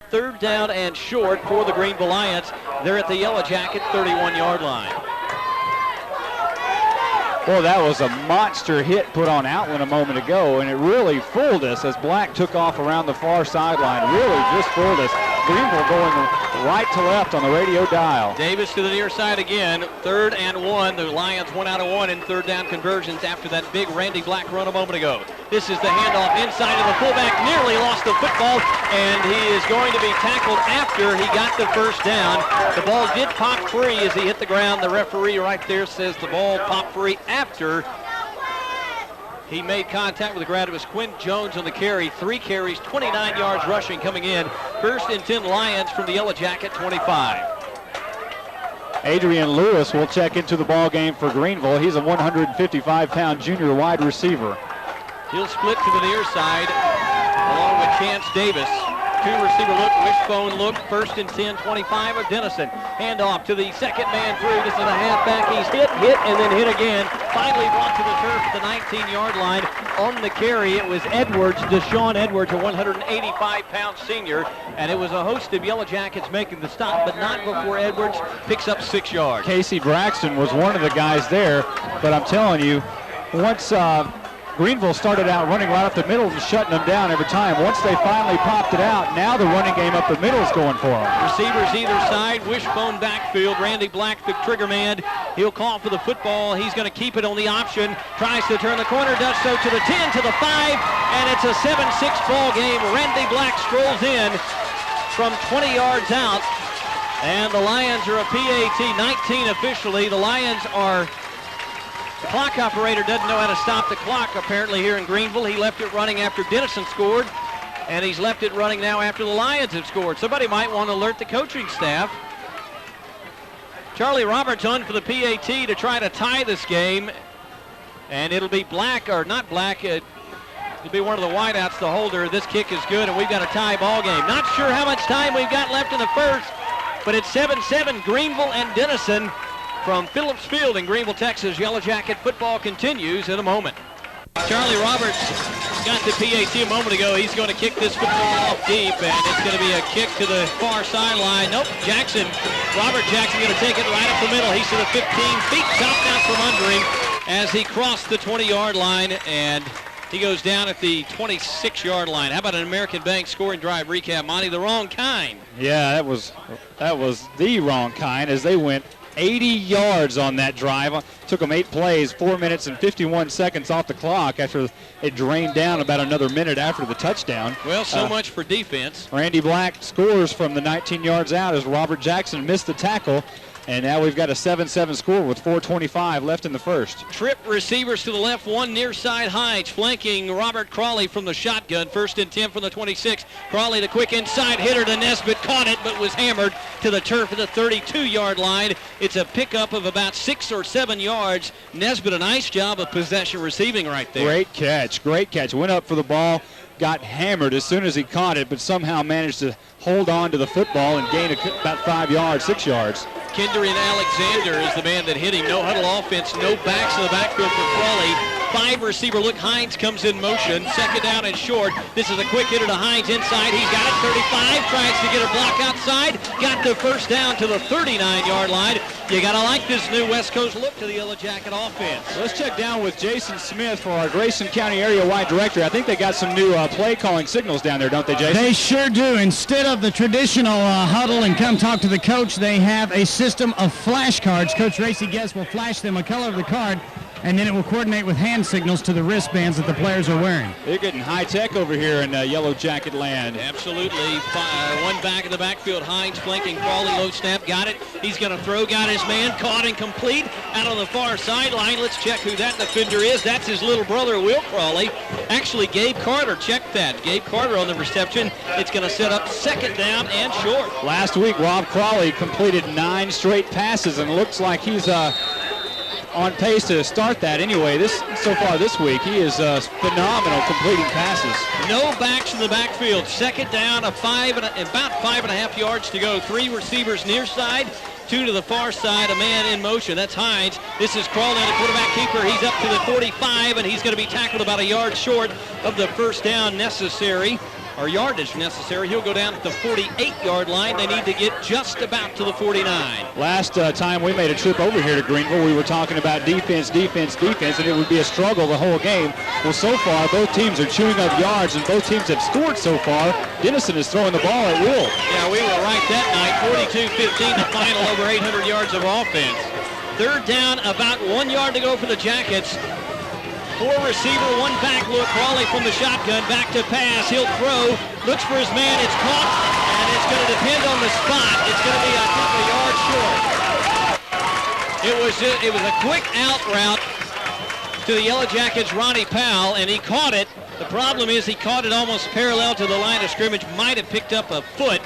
Third down and short for the Greenville Lions. They're at the Yellow Jacket 31-yard line. Well, that was a monster hit put on Outland a moment ago, and it really fooled us as Black took off around the far sideline. Really just fooled us. Greenville going right to left on the radio dial. Davis to the near side again. 3rd and 1. The Lions 1 out of 1 in third down conversions after that big Randy Black run a moment ago. This is the handoff inside of the fullback. Nearly lost the football, and he is going to be tackled after he got the first down. The ball did pop free as he hit the ground. The referee right there says the ball popped free after he made contact with the ground. It was Quinn Jones on the carry. 3 carries, 29 yards rushing coming in. 1st and 10 Lions from the Yellow Jacket 25. Adrian Lewis will check into the ball game for Greenville. He's a 155-pound junior wide receiver. He'll split to the near side along with Chance Davis. 2-receiver look, wishbone look. 1st and 10, 25 of Denison. Handoff to the second man through. This is a halfback. He's hit, and then hit again. Finally brought to the turf at the 19-yard line. On the carry, it was Edwards, Deshaun Edwards, a 185-pound senior. And it was a host of Yellow Jackets making the stop, but not before Edwards picks up 6 yards. Casey Braxton was one of the guys there, but I'm telling you, once Greenville started out running right up the middle and shutting them down every time. Once they finally popped it out, now the running game up the middle is going for them. Receivers either side, wishbone backfield. Randy Black, the trigger man. He'll call for the football. He's going to keep it on the option. Tries to turn the corner, does so to the 10, to the 5, and it's a 7-6 ball game. Randy Black strolls in from 20 yards out, and the Lions are a PAT 19 officially. The Lions are... The clock operator doesn't know how to stop the clock apparently here in Greenville. He left it running after Denison scored, and he's left it running now after the Lions have scored. Somebody might want to alert the coaching staff. Charlie Roberts on for the PAT to try to tie this game, and it'll be Black, or not Black, it'll be one of the wideouts, the holder. This kick is good, and we've got a tie ball game. Not sure how much time we've got left in the first, but it's 7-7 Greenville and Denison. From Phillips Field in Greenville, Texas, Yellow Jacket football continues in a moment. Charlie Roberts got the PAT a moment ago. He's going to kick this football off deep, and it's going to be a kick to the far sideline. Nope, Robert Jackson going to take it right up the middle. He's to the 15, feet chopped out from under him as he crossed the 20-yard line, and he goes down at the 26-yard line. How about an American Bank scoring drive recap, Monte? The wrong kind. Yeah, that was the wrong kind as they went 80 yards on that drive. Took them 8 plays, 4 minutes and 51 seconds off the clock after it drained down about another minute after the touchdown. Well, so much for defense. Randy Black scores from the 19 yards out as Robert Jackson missed the tackle. And now we've got a 7-7 score with 4:25 left in the first. Trip receivers to the left, one near side Hines, flanking Robert Crawley from the shotgun. 1st and 10 from the 26. Crawley, the quick inside hitter to Nesbitt, caught it but was hammered to the turf at the 32-yard line. It's a pickup of about 6 or 7 yards. Nesbitt, a nice job of possession receiving right there. Great catch, great catch. Went up for the ball, got hammered as soon as he caught it, but somehow managed to hold on to the football and gain about 5 yards, 6 yards. Kendrian Alexander is the man that hit him. No huddle offense, no backs in the backfield for Crawley. 5-receiver look. Hines comes in motion. 2nd down and short. This is a quick hitter to Hines inside. He's got it. 35. Tries to get a block outside. Got the first down to the 39-yard line. You got to like this new West Coast look to the Yellow Jacket offense. Let's check down with Jason Smith for our Grayson County Area Wide Director. I think they got some new play calling signals down there, don't they, Jason? They sure do. Instead of the traditional huddle and come talk to the coach, they have a system of flashcards. Coach Racy Guest will flash them a color of the card, and then it will coordinate with hand signals to the wristbands that the players are wearing. They're getting high-tech over here in Yellow Jacket land. Absolutely. One back in the backfield. Hines flanking Crawley. Low snap. Got it. He's going to throw. Got his man. Caught and complete. Out on the far sideline. Let's check who that defender is. That's his little brother, Will Crawley. Actually, Gabe Carter. Check that. Gabe Carter on the reception. It's going to set up 2nd down and short. Last week, Rob Crawley completed 9 straight passes, and looks like he's on pace to start that anyway. So far this week, he is phenomenal completing passes. No backs in the backfield. 2nd down, about 5.5 yards to go. 3 receivers near side, 2 to the far side, a man in motion. That's Hines. This is Crawley, the quarterback keeper. He's up to the 45, and he's going to be tackled about a yard short of the first down necessary. or yardage necessary. He'll go down at the 48-yard line. They need to get just about to the 49. Last time we made a trip over here to Greenville, we were talking about defense, and it would be a struggle the whole game. Well, so far, both teams are chewing up yards, and both teams have scored so far. Denison is throwing the ball at will. Yeah, we were right that night. 42-15, the final, over 800 yards of offense. Third down, about 1 yard to go for the Jackets. 4 receiver, 1 back look. Crawley from the shotgun, back to pass. He'll throw, looks for his man. It's caught, and it's going to depend on the spot. It's going to be, I think, a yard short. It was a quick out route to the Yellow Jackets' Ronnie Powell, and he caught it. The problem is he caught it almost parallel to the line of scrimmage. Might have picked up a foot.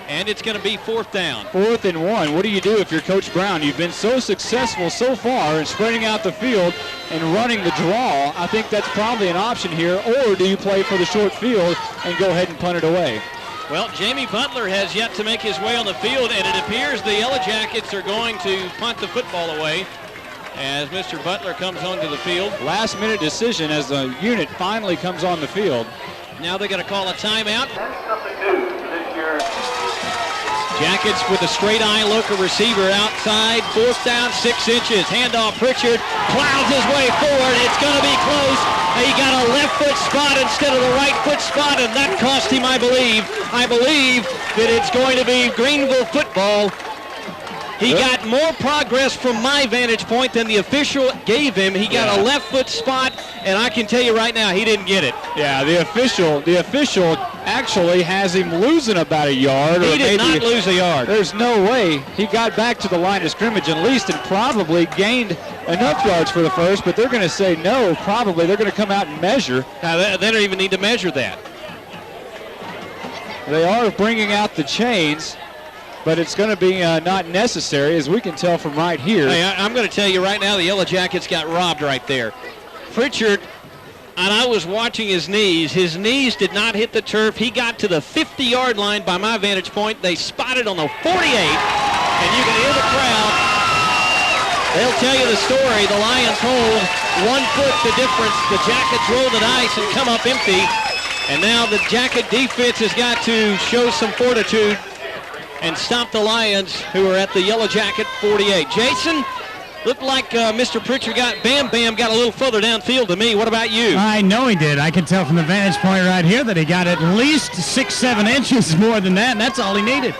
And it's going to be 4th down. 4th and 1. What do you do if you're Coach Brown? You've been so successful so far in spreading out the field and running the draw. I think that's probably an option here. Or do you play for the short field and go ahead and punt it away? Well, Jamie Butler has yet to make his way on the field, and it appears the Yellow Jackets are going to punt the football away as Mr. Butler comes onto the field. Last-minute decision as the unit finally comes on the field. Now they're going to call a timeout. Jackets with a straight eye look, a receiver outside, 4th down, 6 inches. Handoff, Pritchard plows his way forward. It's going to be close. He got a left foot spot instead of the right foot spot, and that cost him, I believe. I believe that it's going to be Greenville football. He got more progress from my vantage point than the official gave him. He got a left foot spot, and I can tell you right now, he didn't get it. Yeah, the official actually has him losing about a yard. He did not lose a yard. There's no way. He got back to the line of scrimmage at least and probably gained enough yards for the first, but they're going to say no, probably. They're going to come out and measure. Now, they don't even need to measure that. They are bringing out the chains, but it's going to be not necessary, as we can tell from right here. Hey, I'm going to tell you right now, the Yellow Jackets got robbed right there. Pritchard, and I was watching his knees. His knees did not hit the turf. He got to the 50-yard line by my vantage point. They spotted on the 48, and you can hear the crowd. They'll tell you the story. The Lions hold 1 foot the difference. The Jackets roll the dice and come up empty. And now the Jacket defense has got to show some fortitude and stop the Lions, who are at the Yellow Jacket 48. Jason, looked like Mr. Pritchard got a little further downfield to me. What about you? I know he did. I can tell from the vantage point right here that he got at least 6-7 inches more than that, and that's all he needed.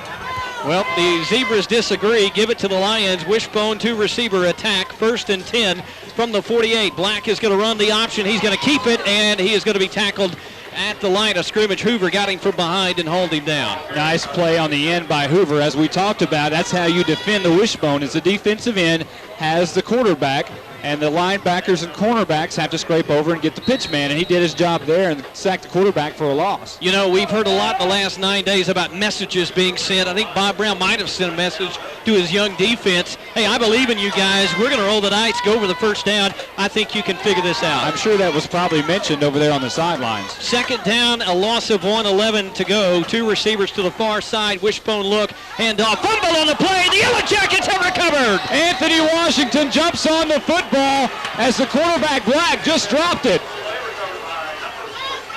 Well, the Zebras disagree. Give it to the Lions. Wishbone 2 receiver attack. 1st and 10 from the 48. Black is going to run the option. He's going to keep it, and he is going to be tackled at the line of scrimmage. Hoover got him from behind and hauled him down. Nice play on the end by Hoover. As we talked about, that's how you defend the wishbone, is the defensive end has the quarterback, and the linebackers and cornerbacks have to scrape over and get the pitch man, and he did his job there and sacked the quarterback for a loss. You know, we've heard a lot in the last 9 days about messages being sent. I think Bob Brown might have sent a message to his young defense. Hey, I believe in you guys. We're going to roll the dice, go over the 1st down. I think you can figure this out. I'm sure that was probably mentioned over there on the sidelines. 2nd down, a loss of 1, 11 to go. 2 receivers to the far side. Wishbone look, handoff, fumble on the play. The Yellow Jackets have recovered. Anthony Washington jumps on the football as the quarterback Black just dropped it.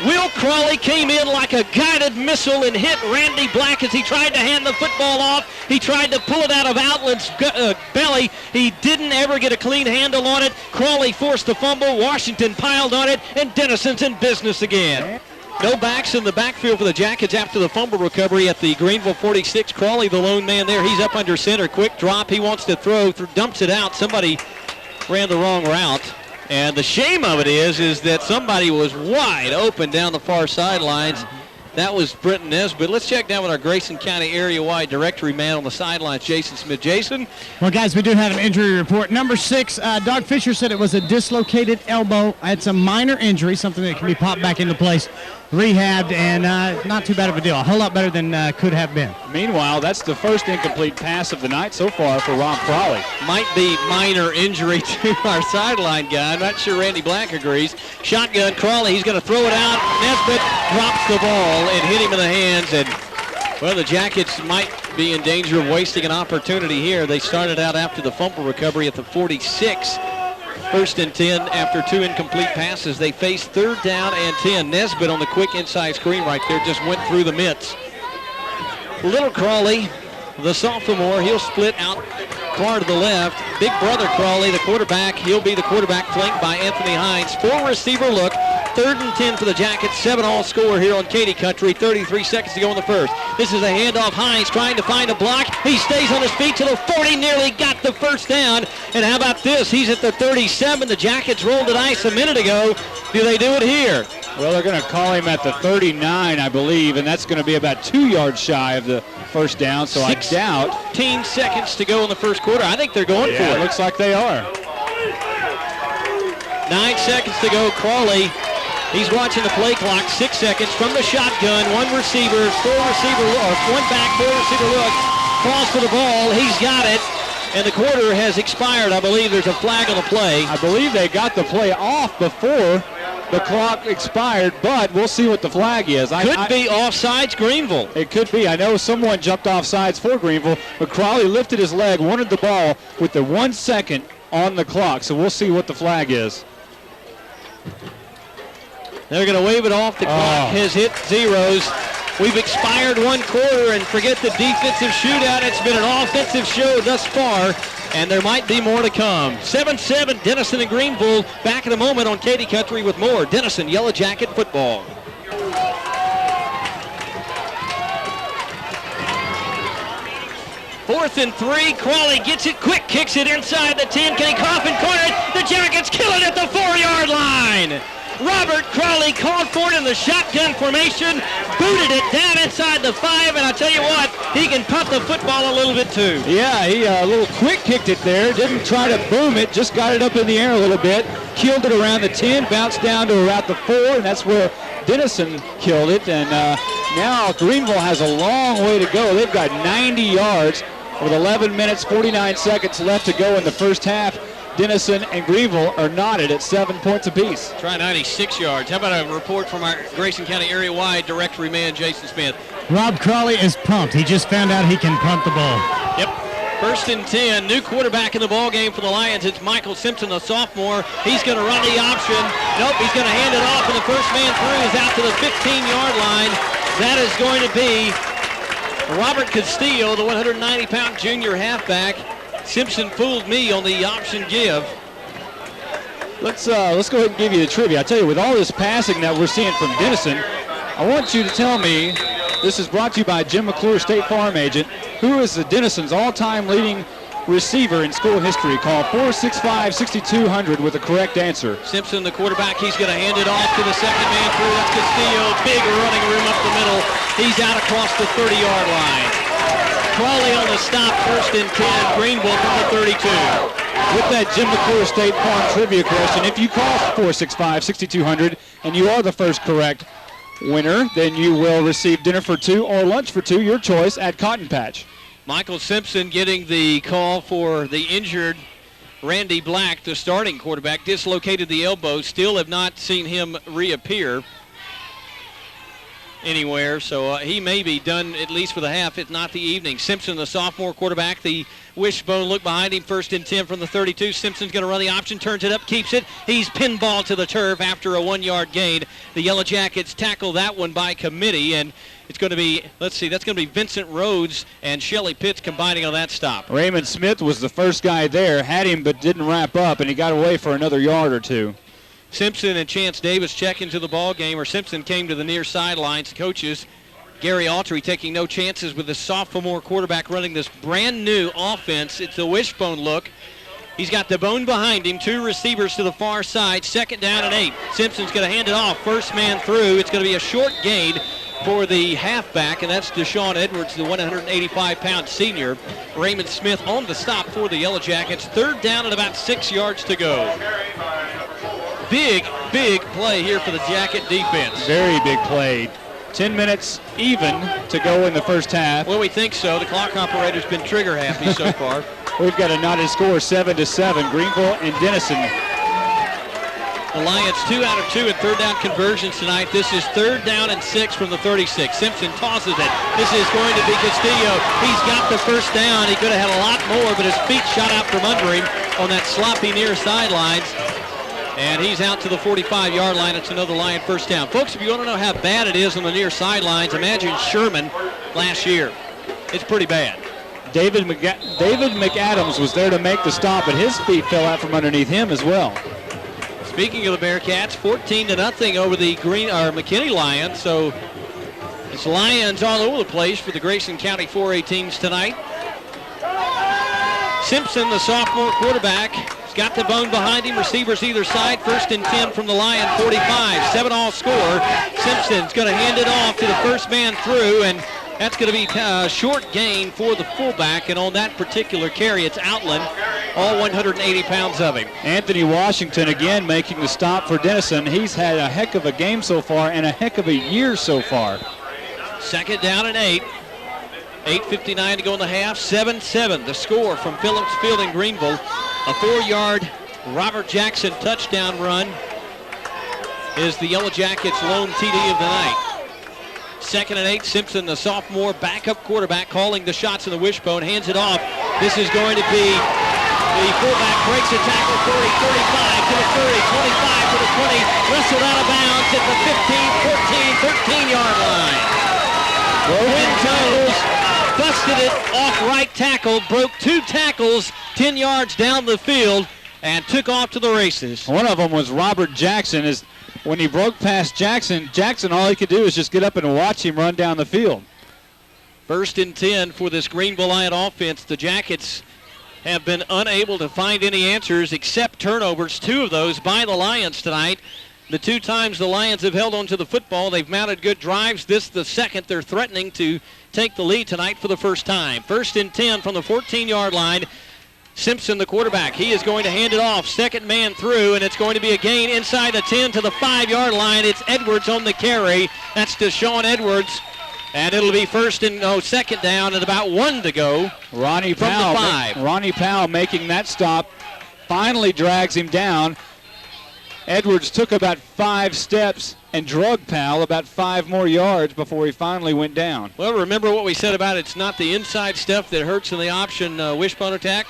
Will Crawley came in like a guided missile and hit Randy Black as he tried to hand the football off. He tried to pull it out of Outland's belly. He didn't ever get a clean handle on it. Crawley forced the fumble. Washington piled on it, and Denison's in business again. No backs in the backfield for the Jackets after the fumble recovery at the Greenville 46. Crawley, the lone man there. He's up under center. Quick drop. He wants to throw. Dumps it out. Somebody ran the wrong route. And the shame of it is that somebody was wide open down the far sidelines. That was Brenton Nesbitt. Let's check down with our Grayson County area-wide directory man on the sidelines, Jason Smith. Jason? Well, guys, we do have an injury report. Number 6, Doug Fisher said it was a dislocated elbow. It's a minor injury, something that can be popped back into place, rehabbed, and not too bad of a deal. A whole lot better than could have been. Meanwhile, that's the first incomplete pass of the night so far for Ron Crawley. Might be minor injury to our sideline guy. I'm not sure Randy Black agrees. Shotgun, Crawley, he's going to throw it out. Nesbitt drops the ball and hit him in the hands. And, well, the Jackets might be in danger of wasting an opportunity here. They started out after the fumble recovery at the 46. First and 10 after 2 incomplete passes. They face 3rd down and 10. Nesbitt on the quick inside screen right there just went through the mitts. Little Crawley, the sophomore, he'll split out far to the left. Big brother Crawley, the quarterback, he'll be the quarterback flanked by Anthony Hines. 4-receiver look. 3rd and 10 for the Jackets. 7-all score here on Katy Country. 33 seconds to go in the first. This is a handoff. Hines trying to find a block. He stays on his feet to the 40. Nearly got the first down. And how about this? He's at the 37. The Jackets rolled the dice a minute ago. Do they do it here? Well, they're going to call him at the 39, I believe, and that's going to be about 2 yards shy of the first down, so I doubt. 16 seconds to go in the first quarter. I think they're going for it. It looks like they are. 9 seconds to go. Crawley, he's watching the play clock. 6 seconds from the shotgun. 1 receiver, 1 back, 4 receiver look. Cross for the ball. He's got it. And the quarter has expired. I believe there's a flag on the play. I believe they got the play off before the clock expired, but we'll see what the flag is. Could be offsides Greenville. It could be. I know someone jumped offsides for Greenville, but Crawley lifted his leg, wanted the ball with the 1 second on the clock. So we'll see what the flag is. They're going to wave it off. The clock has hit zeros. We've expired 1 quarter, and forget the defensive shootout. It's been an offensive show thus far, and there might be more to come. 7-7, Denison and Greenville. Back in a moment on Katy Country with more Denison Yellow Jacket football. Fourth and 3, Crawley gets it quick, kicks it inside the 10. Can he cough and corner it? The Jackets kill it at the 4-yard line. Robert Crawley called for it in the shotgun formation, booted it down inside the 5, and I tell you what, he can pump the football a little bit too. Yeah, he a little quick kicked it there, didn't try to boom it, just got it up in the air a little bit, killed it around the 10, bounced down to about the 4, and that's where Denison killed it, and now Greenville has a long way to go. They've got 90 yards with 11 minutes, 49 seconds left to go in the first half. Denison and Greenville are knotted at 7 points apiece. Try 96 yards. How about a report from our Grayson County area-wide directory man, Jason Smith? Rob Crawley is pumped. He just found out he can pump the ball. Yep. First and 10. New quarterback in the ball game for the Lions. It's Michael Simpson, the sophomore. He's going to run the option. Nope, he's going to hand it off, and the first man through is out to the 15-yard line. That is going to be Robert Castillo, the 190-pound junior halfback. Simpson fooled me on the option give. Let's go ahead and give you the trivia. I tell you, with all this passing that we're seeing from Denison, I want you to tell me, this is brought to you by Jim McClure, State Farm Agent, who is the Denison's all-time leading receiver in school history. Call 465-6200 with the correct answer. Simpson, the quarterback, he's going to hand it off to the second man through. That's Castillo, big running room up the middle. He's out across the 30-yard line. Crawley on the stop, first and 10, Greenville from the 32. With that Jim McClure State Farm trivia question, if you call 465-6200 and you are the first correct winner, then you will receive dinner for 2 or lunch for 2, your choice, at Cotton Patch. Michael Simpson getting the call for the injured Randy Black, the starting quarterback, dislocated the elbow. Still have not seen him reappear anywhere, so he may be done at least for the half, if not the evening. Simpson, the sophomore quarterback, the wishbone look behind him, first and 10 from the 32. Simpson's going to run the option, turns it up, keeps it. He's pinballed to the turf after a 1-yard gain. The Yellow Jackets tackle that one by committee, and it's going to be, let's see, that's going to be Vincent Rhodes and Shelly Pitts combining on that stop. Raymond Smith was the first guy there, had him but didn't wrap up, and he got away for another yard or 2. Simpson and Chance Davis check into the ball game, or Simpson came to the near sidelines. Coaches, Gary Autry taking no chances with the sophomore quarterback running this brand new offense. It's a wishbone look. He's got the bone behind him, 2 receivers to the far side, second down and 8. Simpson's going to hand it off, first man through. It's going to be a short gain for the halfback, and that's Deshaun Edwards, the 185-pound senior. Raymond Smith on the stop for the Yellow Jackets. Third down and about 6 yards to go. Big play here for the Jacket defense. Very big play. 10 minutes even to go in the first half. Well, we think so. The clock operator's been trigger happy so far. We've got a knotted score, 7-7, Greenville and Denison. The Lions 2 out of 2 in third down conversions tonight. This is third down and 6 from the 36. Simpson tosses it. This is going to be Castillo. He's got the first down. He could have had a lot more, but his feet shot out from under him. on that sloppy near sidelines. And he's out to the 45-yard line. It's another Lion first down. Folks, if you want to know how bad it is on the near sidelines, imagine Sherman last year. It's pretty bad. David McAdams was there to make the stop, but his feet fell out from underneath him as well. Speaking of the Bearcats, 14-0 over the McKinney Lions. So it's Lions all over the place for the Grayson County 4A teams tonight. Simpson, the sophomore quarterback, has got the bone behind him. Receivers either side. 1st and 10 from the Lion 45. 7-all score. Simpson's going to hand it off to the first man through, and that's going to be a short gain for the fullback, and on that particular carry, it's Outland, all 180 pounds of him. Anthony Washington again making the stop for Denison. He's had a heck of a game so far and a heck of a year so far. 2nd down and 8. 8:59 to go in the half. 7-7 the score from Phillips Field in Greenville. A 4-yard Robert Jackson touchdown run is the Yellow Jackets' lone TD of the night. 2nd and 8, Simpson, the sophomore backup quarterback, calling the shots in the wishbone, hands it off. This is going to be the fullback, breaks a tackle, 40, 35 to the 30, 25 to the 20, wrestled out of bounds at the 15, 14, 13-yard line. Quinn Jones busted it off right tackle, broke 2 tackles 10 yards down the field, and took off to the races. One of them was Robert Jackson. When he broke past Jackson, all he could do is just get up and watch him run down the field. 1st and 10 for this Greenville Lion offense. The Jackets have been unable to find any answers except turnovers, 2 of those by the Lions tonight. The 2 times the Lions have held on to the football, they've mounted good drives. This the second. They're threatening to take the lead tonight for the first time. 1st and 10 from the 14-yard line. Simpson, the quarterback, he is going to hand it off. 2nd man through, and it's going to be a gain inside the 10 to the 5-yard line. It's Edwards on the carry. That's Deshaun Edwards. And it'll be 2nd down and about 1 to go. Ronnie from Powell, the 5. Ronnie Powell making that stop, finally drags him down. Edwards took about 5 steps and drug Powell about 5 more yards before he finally went down. Well, remember what we said about it's not the inside stuff that hurts in the option wishbone attack?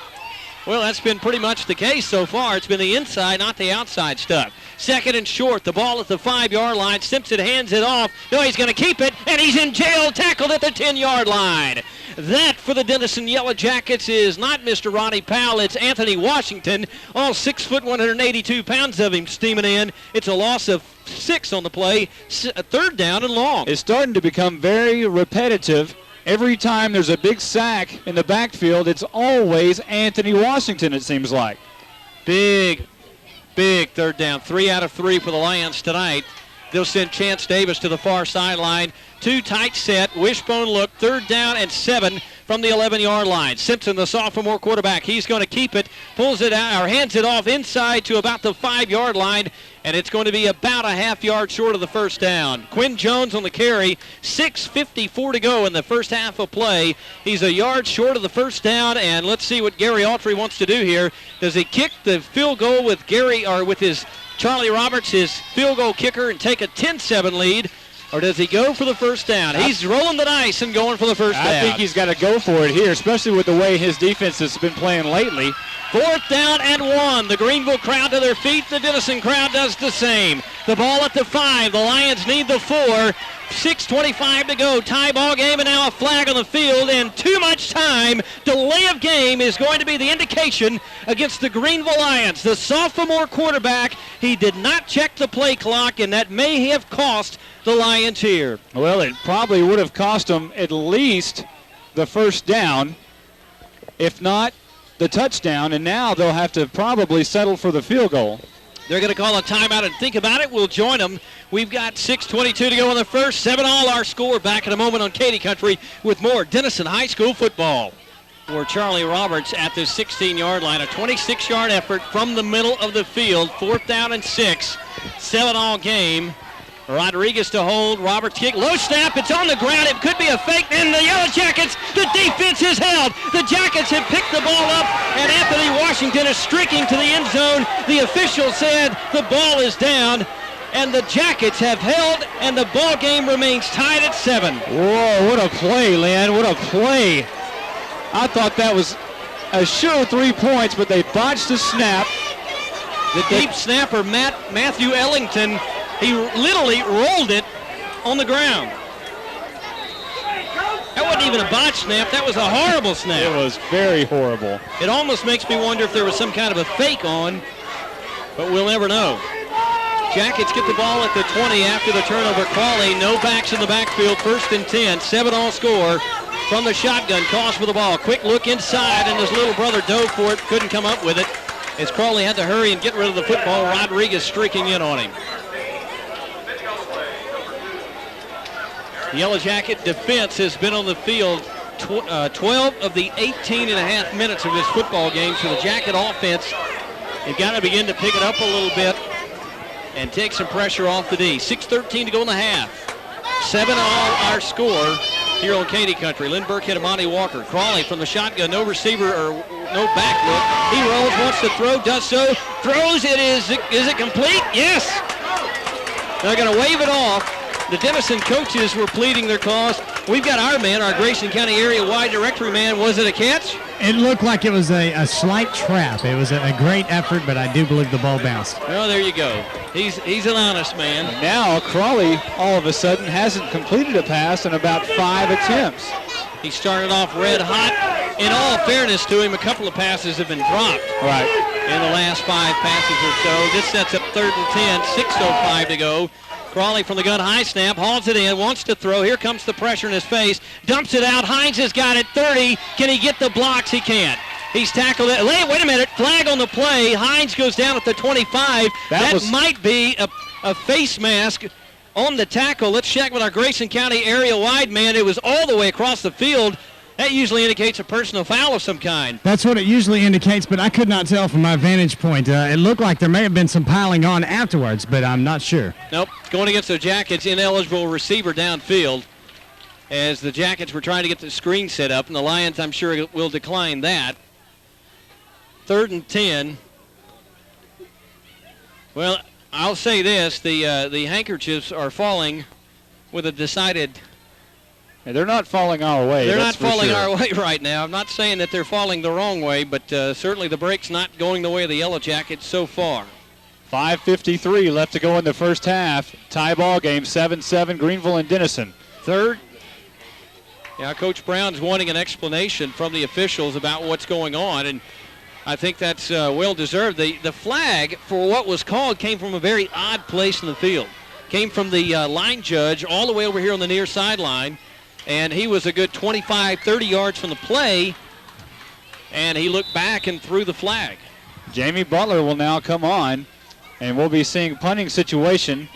Well, that's been pretty much the case so far. It's been the inside, not the outside stuff. 2nd and short, the ball at the 5-yard line. Simpson hands it off. No, he's going to keep it, and he's in jail, tackled at the 10-yard line. That for the Denison Yellow Jackets is not Mr. Ronnie Powell, it's Anthony Washington. All 6 foot, 182 pounds of him steaming in. It's a loss of 6 on the play, 3rd down and long. It's starting to become very repetitive. Every time there's a big sack in the backfield, it's always Anthony Washington, it seems like. Big 3rd down. 3 out of 3 for the Lions tonight. They'll send Chance Davis to the far sideline. 2 tight set, wishbone look, 3rd down and 7 from the 11-yard line. Simpson, the sophomore quarterback, he's going to keep it, pulls it out, or hands it off inside to about the 5-yard line, and it's going to be about a half-yard short of the first down. Quinn Jones on the carry, 6:54 to go in the first half of play. He's a yard short of the first down, and let's see what Gary Autry wants to do here. Does he kick the field goal with with his Charlie Roberts, his field goal kicker, and take a 10-7 lead? Or does he go for the first down? He's rolling the dice and going for the first down. I think he's got to go for it here, especially with the way his defense has been playing lately. 4th down and 1. The Greenville crowd to their feet. The Denison crowd does the same. The ball at the 5. The Lions need the 4. 6:25 to go. Tie ball game, and now a flag on the field, and too much time. Delay of game is going to be the indication against the Greenville Lions. The sophomore quarterback, he did not check the play clock, and that may have cost the Lions here. Well, it probably would have cost them at least the first down, if not the touchdown, and now they'll have to probably settle for the field goal. They're going to call a timeout and think about it. We'll join them. We've got 6:22 to go in the first. 7-all our score. Back in a moment on Katy Country with more Denison High School football. For Charlie Roberts at the 16-yard line. A 26-yard effort from the middle of the field. 4th down and 6. 7-all game. Rodriguez to hold. Roberts kick. Low snap. It's on the ground. It could be a fake. And the Yellow Jackets, the defense is held. The Jackets have picked the ball up, and Anthony Washington is streaking to the end zone. The official said the ball is down, and the Jackets have held, and the ball game remains tied at 7. Whoa, what a play, Lynn. What a play. I thought that was a sure 3 points, but they botched the snap. The deep snapper, Matthew Ellington, he literally rolled it on the ground. That wasn't even a botch snap. That was a horrible snap. It was very horrible. It almost makes me wonder if there was some kind of a fake on, but we'll never know. Jackets get the ball at the 20 after the turnover. Crawley, no backs in the backfield, 1st and 10, 7-all score from the shotgun. Cost for the ball. Quick look inside, and his little brother dove for it, couldn't come up with it. As Crawley had to hurry and get rid of the football, Rodriguez streaking in on him. The Yellow Jacket defense has been on the field 12 of the 18 and a half minutes of this football game, so the Jacket offense has got to begin to pick it up a little bit and take some pressure off the D. 6:13 to go in the half. 7-all our score here on Katy Country. Lynn Burkhead and Monte Walker. Crawley from the shotgun, no receiver or no back look. He rolls, wants to throw, does so, throws. Is it complete? Yes. They're going to wave it off. The Denison coaches were pleading their cause. We've got our man, our Grayson County area-wide directory man. Was it a catch? It looked like it was a slight trap. It was a great effort, but I do believe the ball bounced. Well, there you go. He's an honest man. Now Crawley all of a sudden hasn't completed a pass in about 5 attempts. He started off red hot. In all fairness to him, a couple of passes have been dropped. Right. In the last 5 passes or so. This sets up 3rd and 10, 6:05 to go. Crawley from the gun, high snap, hauls it in, wants to throw. Here comes the pressure in his face. Dumps it out. Hines has got it. 30. Can he get the blocks? He can't. He's tackled it. Wait a minute. Flag on the play. Hines goes down at the 25. That might be a face mask on the tackle. Let's check with our Grayson County area wide man. It was all the way across the field. That usually indicates a personal foul of some kind. That's what it usually indicates, but I could not tell from my vantage point. It looked like there may have been some piling on afterwards, but I'm not sure. Nope. Going against the Jackets, ineligible receiver downfield as the Jackets were trying to get the screen set up, and the Lions, I'm sure, will decline that. 3rd and 10. Well, I'll say this. The handkerchiefs are falling with a decided... They're not falling our way. They're not falling our way right now. I'm not saying that they're falling the wrong way, but certainly the break's not going the way of the Yellow Jackets so far. 5:53 left to go in the first half. Tie ball game, 7-7, Greenville and Denison. 3rd. Yeah, Coach Brown's wanting an explanation from the officials about what's going on, and I think that's well-deserved. The flag for what was called came from a very odd place in the field. Came from the line judge all the way over here on the near sideline. And he was a good 25, 30 yards from the play, and he looked back and threw the flag. Jamie Butler will now come on, and we'll be seeing punting situation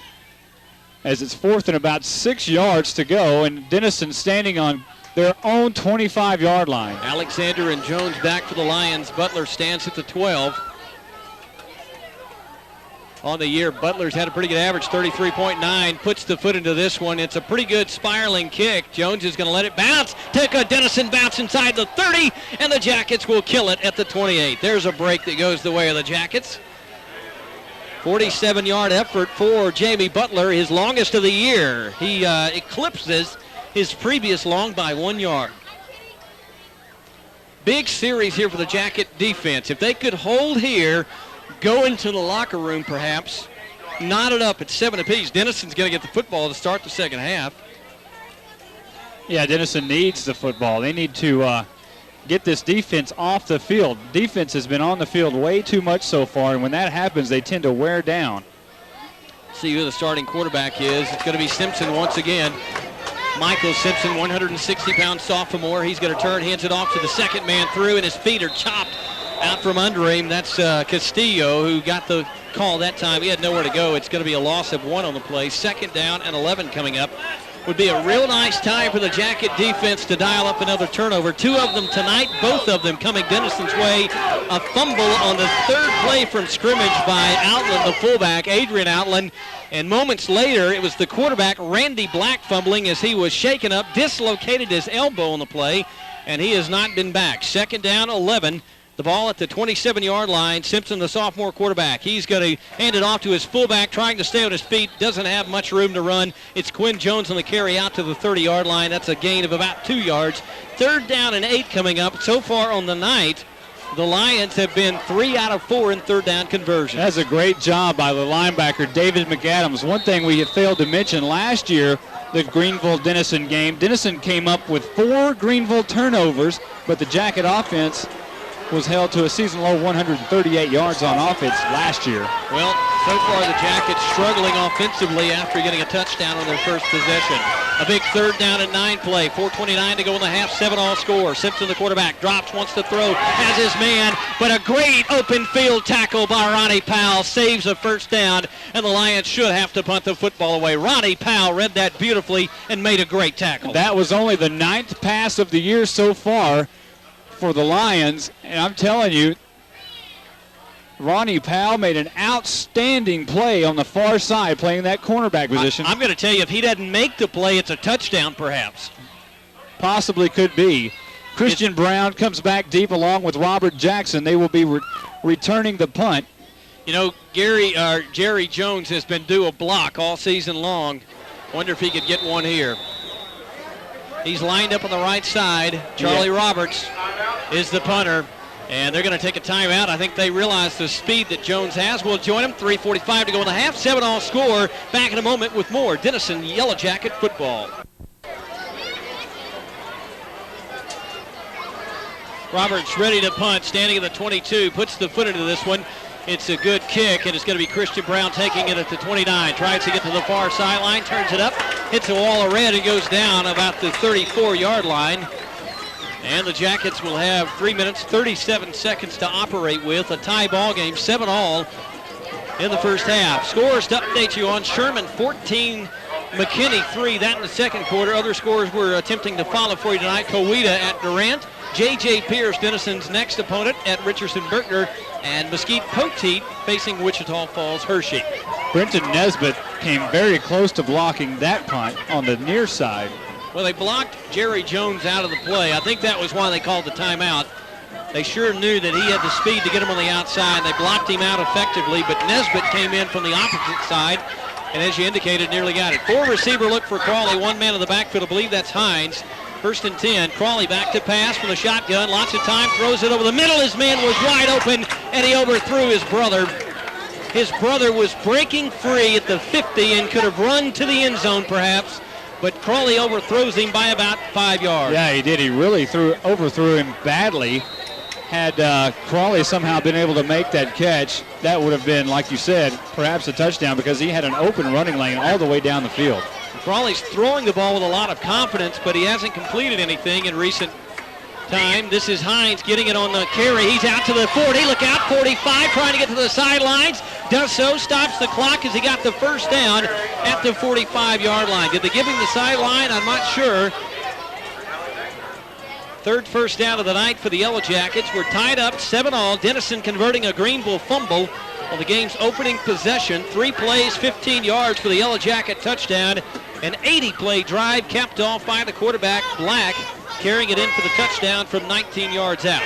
as it's 4th and about 6 yards to go, and Denison standing on their own 25-yard line. Alexander and Jones back for the Lions. Butler stands at the 12. On the year, Butler's had a pretty good average, 33.9, puts the foot into this one. It's a pretty good spiraling kick. Jones is going to let it bounce. Take a Denison bounce inside the 30, and the Jackets will kill it at the 28. There's a break that goes the way of the Jackets. 47-yard effort for Jamie Butler, his longest of the year. He eclipses his previous long by 1 yard. Big series here for the Jacket defense. If they could hold here, go into the locker room perhaps, knot it up at 7 apiece. Denison's going to get the football to start the second half. Yeah, Denison needs the football. They need to get this defense off the field. Defense has been on the field way too much so far, and when that happens, they tend to wear down. See who the starting quarterback is. It's going to be Simpson once again. Michael Simpson, 160-pound sophomore. He's going to turn, hands it off to the second man through, and his feet are chopped out from under him. That's Castillo, who got the call that time. He had nowhere to go. It's going to be a loss of 1 on the play. 2nd down and 11 coming up. Would be a real nice time for the Jacket defense to dial up another turnover. 2 of them tonight, both of them coming Denison's way. A fumble on the 3rd play from scrimmage by Outland, the fullback, Adrian Outland. And moments later, it was the quarterback, Randy Black, fumbling as he was shaken up, dislocated his elbow on the play, and he has not been back. 2nd down, 11. The ball at the 27-yard line. Simpson, the sophomore quarterback. He's going to hand it off to his fullback, trying to stay on his feet. Doesn't have much room to run. It's Quinn Jones on the carry out to the 30-yard line. That's a gain of about 2 yards. 3rd down and 8 coming up. So far on the night, The Lions have been 3 out of 4 in third down conversions. That's a great job by the linebacker, David McAdams. One thing we had failed to mention last year, the Greenville-Denison game, Denison came up with 4 Greenville turnovers, but the Jacket offense was held to a season-low 138 yards on offense last year. Well, so far the Jackets struggling offensively after getting a touchdown on their first possession. A big third down and 9 play. 4:29 to go in the half, 7-all score. Simpson, the quarterback, drops, wants to throw, has his man, but a great open field tackle by Ronnie Powell saves a first down, and the Lions should have to punt the football away. Ronnie Powell read that beautifully and made a great tackle. That was only the 9th pass of the year so far for the Lions, and I'm telling you, Ronnie Powell made an outstanding play on the far side, playing that cornerback position. I'm going to tell you, if he doesn't make the play, it's a touchdown perhaps. Possibly could be. Christian Brown comes back deep along with Robert Jackson. They will be returning the punt. You know, Jerry Jones has been due a block all season long. Wonder if he could get one here. He's lined up on the right side. Charlie Roberts is the punter, and they're going to take a timeout. I think they realize the speed that Jones has. We'll join him. 3:45 to go in the half. 7-all score. Back in a moment with more Denison Yellow Jacket football. Roberts ready to punt, standing at the 22, puts the foot into this one. It's a good kick, and it's going to be Christian Brown taking it at the 29. Tries to get to the far sideline, turns it up, hits a wall of red, and goes down about the 34-yard line. And the Jackets will have 3 minutes, 37 seconds to operate with. A tie ball game, 7-all in the first half. Scores to update you on: Sherman 14, McKinney 3. That in the second quarter. Other scores we're attempting to follow for you tonight: Coweta at Durant, J.J. Pierce, Denison's next opponent, at Richardson-Berkner, and Mesquite Poteet facing Wichita Falls Hershey. Brenton Nesbitt came very close to blocking that punt on the near side. Well, they blocked Jerry Jones out of the play. I think that was why they called the timeout. They sure knew that he had the speed to get him on the outside. They blocked him out effectively, but Nesbitt came in from the opposite side, and as you indicated, nearly got it. 4 receiver look for Crawley, 1 man in the backfield. I believe that's Hines. First and 10. Crawley back to pass from the shotgun. Lots of time. Throws it over the middle. His man was wide open, and he overthrew his brother. His brother was breaking free at the 50 and could have run to the end zone perhaps, but Crawley overthrows him by about 5 yards. Yeah, he did. He really overthrew him badly. Had Crawley somehow been able to make that catch, that would have been, like you said, perhaps a touchdown, because he had an open running lane all the way down the field. Crawley's throwing the ball with a lot of confidence, but he hasn't completed anything in recent time. This is Hines getting it on the carry. He's out to the 40. Look out, 45, trying to get to the sidelines. Does so, stops the clock as he got the first down at the 45-yard line. Did they give him the sideline? I'm not sure. Third first down of the night for the Yellow Jackets. We're tied up, 7-all. Denison converting a Greenville fumble on the game's opening possession. 3 plays, 15 yards for the Yellow Jacket touchdown. An 80-play drive capped off by the quarterback, Black, carrying it in for the touchdown from 19 yards out.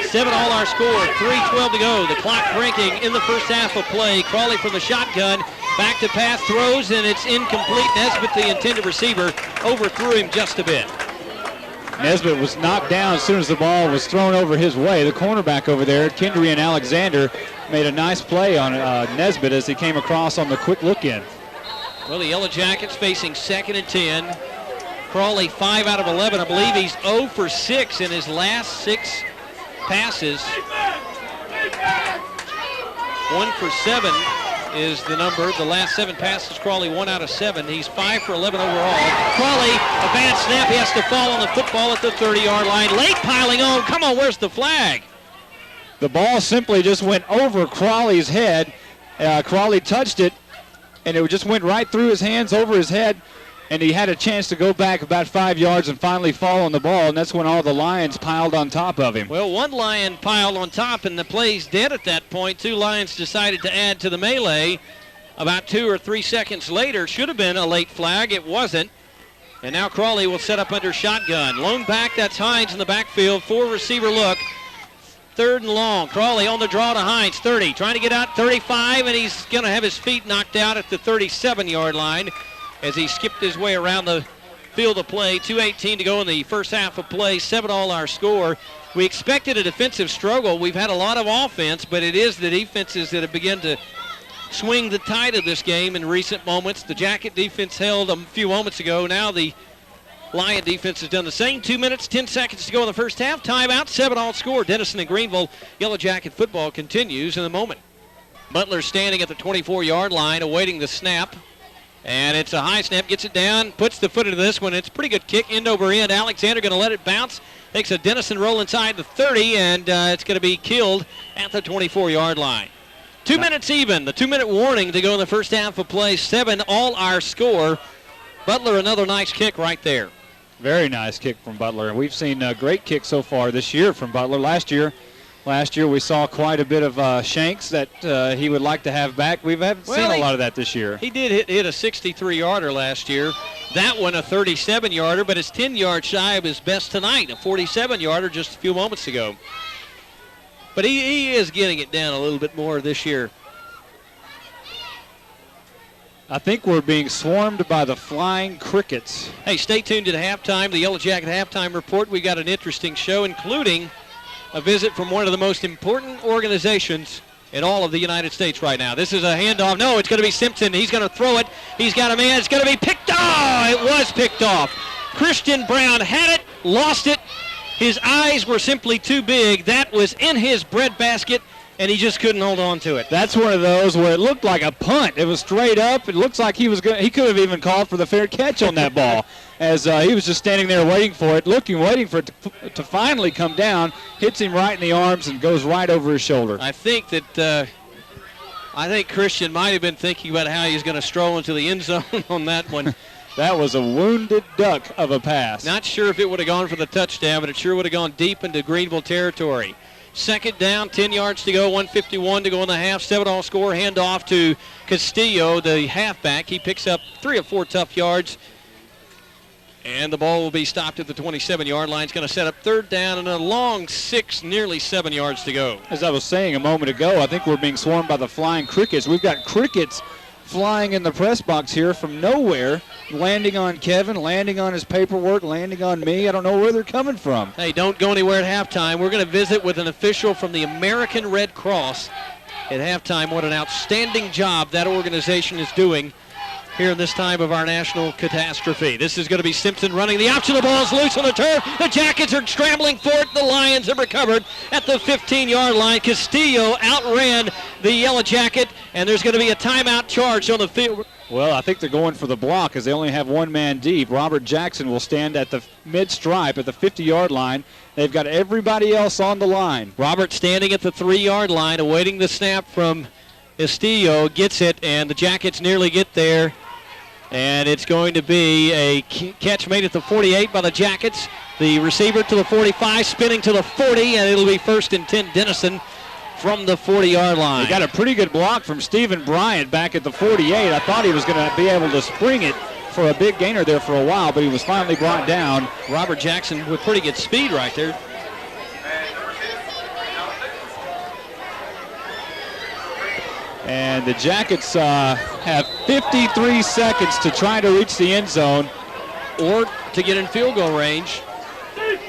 7-all our score, 3:12 to go. The clock breaking in the first half of play. Crawley from the shotgun, back to pass, throws, and it's incomplete. Nesbitt, the intended receiver, overthrew him just a bit. Nesbitt was knocked down as soon as the ball was thrown over his way. The cornerback over there, Kendrian Alexander, made a nice play on Nesbitt as he came across on the quick look-in. Well, the Yellow Jackets facing 2nd and 10. Crawley 5 out of 11. I believe he's 0 for 6 in his last 6 passes. 1 for 7 is the number. The last 7 passes, Crawley 1 out of 7. He's 5 for 11 overall. Crawley, a bad snap. He has to fall on the football at the 30-yard line. Late piling on. Come on, where's the flag? The ball simply just went over Crawley's head. Crawley touched it, and it just went right through his hands, over his head, and he had a chance to go back about 5 yards and finally fall on the ball, and that's when all the Lions piled on top of him. Well, one Lion piled on top, and the play's dead at that point. 2 Lions decided to add to the melee. About 2 or 3 seconds later, should have been a late flag. It wasn't. And now Crawley will set up under shotgun. Lone back, that's Hines in the backfield. 4 receiver look. 3rd and long. Crawley on the draw to Hines, 30. Trying to get out, 35, and he's going to have his feet knocked out at the 37-yard line as he skipped his way around the field of play. 2:18 to go in the first half of play. 7-all our score. We expected a defensive struggle. We've had a lot of offense, but it is the defenses that have begun to swing the tide of this game in recent moments. The Jacket defense held a few moments ago. Now the Lion defense has done the same. 2 minutes, 10 seconds to go in the first half. Timeout, 7-all score. Denison and Greenville. Yellow Jacket football continues in a moment. Butler standing at the 24-yard line awaiting the snap. And it's a high snap, gets it down, puts the foot into this one. It's a pretty good kick, end over end. Alexander going to let it bounce. Takes a Denison roll inside the 30, and it's going to be killed at the 24-yard line. 2 minutes even. The 2-minute warning to go in the first half of play. 7-all our score. Butler, another nice kick right there. Very nice kick from Butler. And we've seen a great kick so far this year from Butler. Last year we saw quite a bit of shanks that he would like to have back. We haven't seen a lot of that this year. He did hit a 63-yarder last year. That one a 37-yarder, but it's 10 yards shy of his best tonight, a 47-yarder just a few moments ago. But he is getting it down a little bit more this year. I think we're being swarmed by the flying crickets. Hey, stay tuned at halftime, the Yellow Jacket halftime report. We got an interesting show, including a visit from one of the most important organizations in all of the United States right now. This is a handoff. No, it's going to be Simpson. He's going to throw it. He's got a man. It's going to be picked off. Oh, it was picked off. Christian Brown had it, lost it. His eyes were simply too big. That was in his breadbasket, and he just couldn't hold on to it. That's one of those where it looked like a punt. It was straight up. It looks like he could have even called for the fair catch on that ball, as he was just standing there waiting for it, waiting for it to finally come down, hits him right in the arms and goes right over his shoulder. I think Christian might have been thinking about how he's going to stroll into the end zone on that one. That was a wounded duck of a pass. Not sure if it would have gone for the touchdown, but it sure would have gone deep into Greenville territory. Second down, 10 yards to go, 1:51 to go in the half. 7-all score, handoff to Castillo, the halfback. He picks up 3 or 4 tough yards, and the ball will be stopped at the 27-yard line. It's going to set up third down and a long 6, nearly 7 yards to go. As I was saying a moment ago, I think we're being swarmed by the flying crickets. We've got crickets flying in the press box here from nowhere, landing on Kevin, landing on his paperwork, landing on me. I don't know where they're coming from. Hey, don't go anywhere at halftime. We're going to visit with an official from the American Red Cross at halftime. What an outstanding job that organization is doing here in this time of our national catastrophe. This is going to be Simpson running the option. The ball's loose on the turf. The Jackets are scrambling for it. The Lions have recovered at the 15-yard line. Castillo outran the Yellow Jacket, and there's going to be a timeout charged on the field. Well, I think they're going for the block as they only have one man deep. Robert Jackson will stand at the mid-stripe at the 50-yard line. They've got everybody else on the line. Robert standing at the 3-yard line awaiting the snap from Castillo. Gets it, and the Jackets nearly get there. And it's going to be a catch made at the 48 by the Jackets. The receiver to the 45, spinning to the 40, and it'll be 1st and 10 Denison from the 40-yard line. He got a pretty good block from Stephen Bryant back at the 48. I thought he was going to be able to spring it for a big gainer there for a while, but he was finally brought down. Robert Jackson with pretty good speed right there. And the Jackets have 53 seconds to try to reach the end zone or to get in field goal range.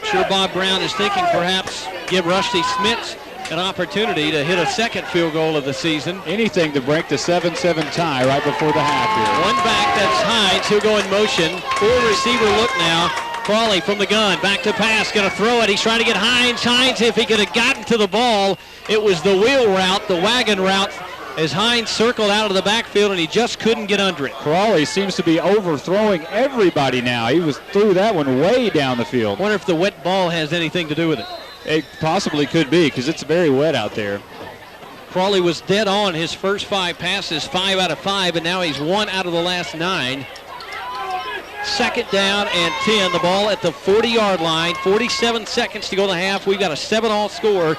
Sure, Bob Brown is thinking perhaps give Rusty Smits an opportunity to hit a second field goal of the season. Anything to break the 7-7 tie right before the half here. One back, that's Hines. He'll go in motion. 4-receiver look now. Crawley from the gun, back to pass, going to throw it. He's trying to get Hines. Hines, if he could have gotten to the ball, it was the wheel route, the wagon route, as Hines circled out of the backfield, and he just couldn't get under it. Crawley seems to be overthrowing everybody now. He threw that one way down the field. Wonder if the wet ball has anything to do with it. It possibly could be, because it's very wet out there. Crawley was dead on his first 5 passes, 5 out of 5, and now he's 1 out of the last 9. Second down and 10. The ball at the 40-yard line. 47 seconds to go in the half. We've got a 7-all score.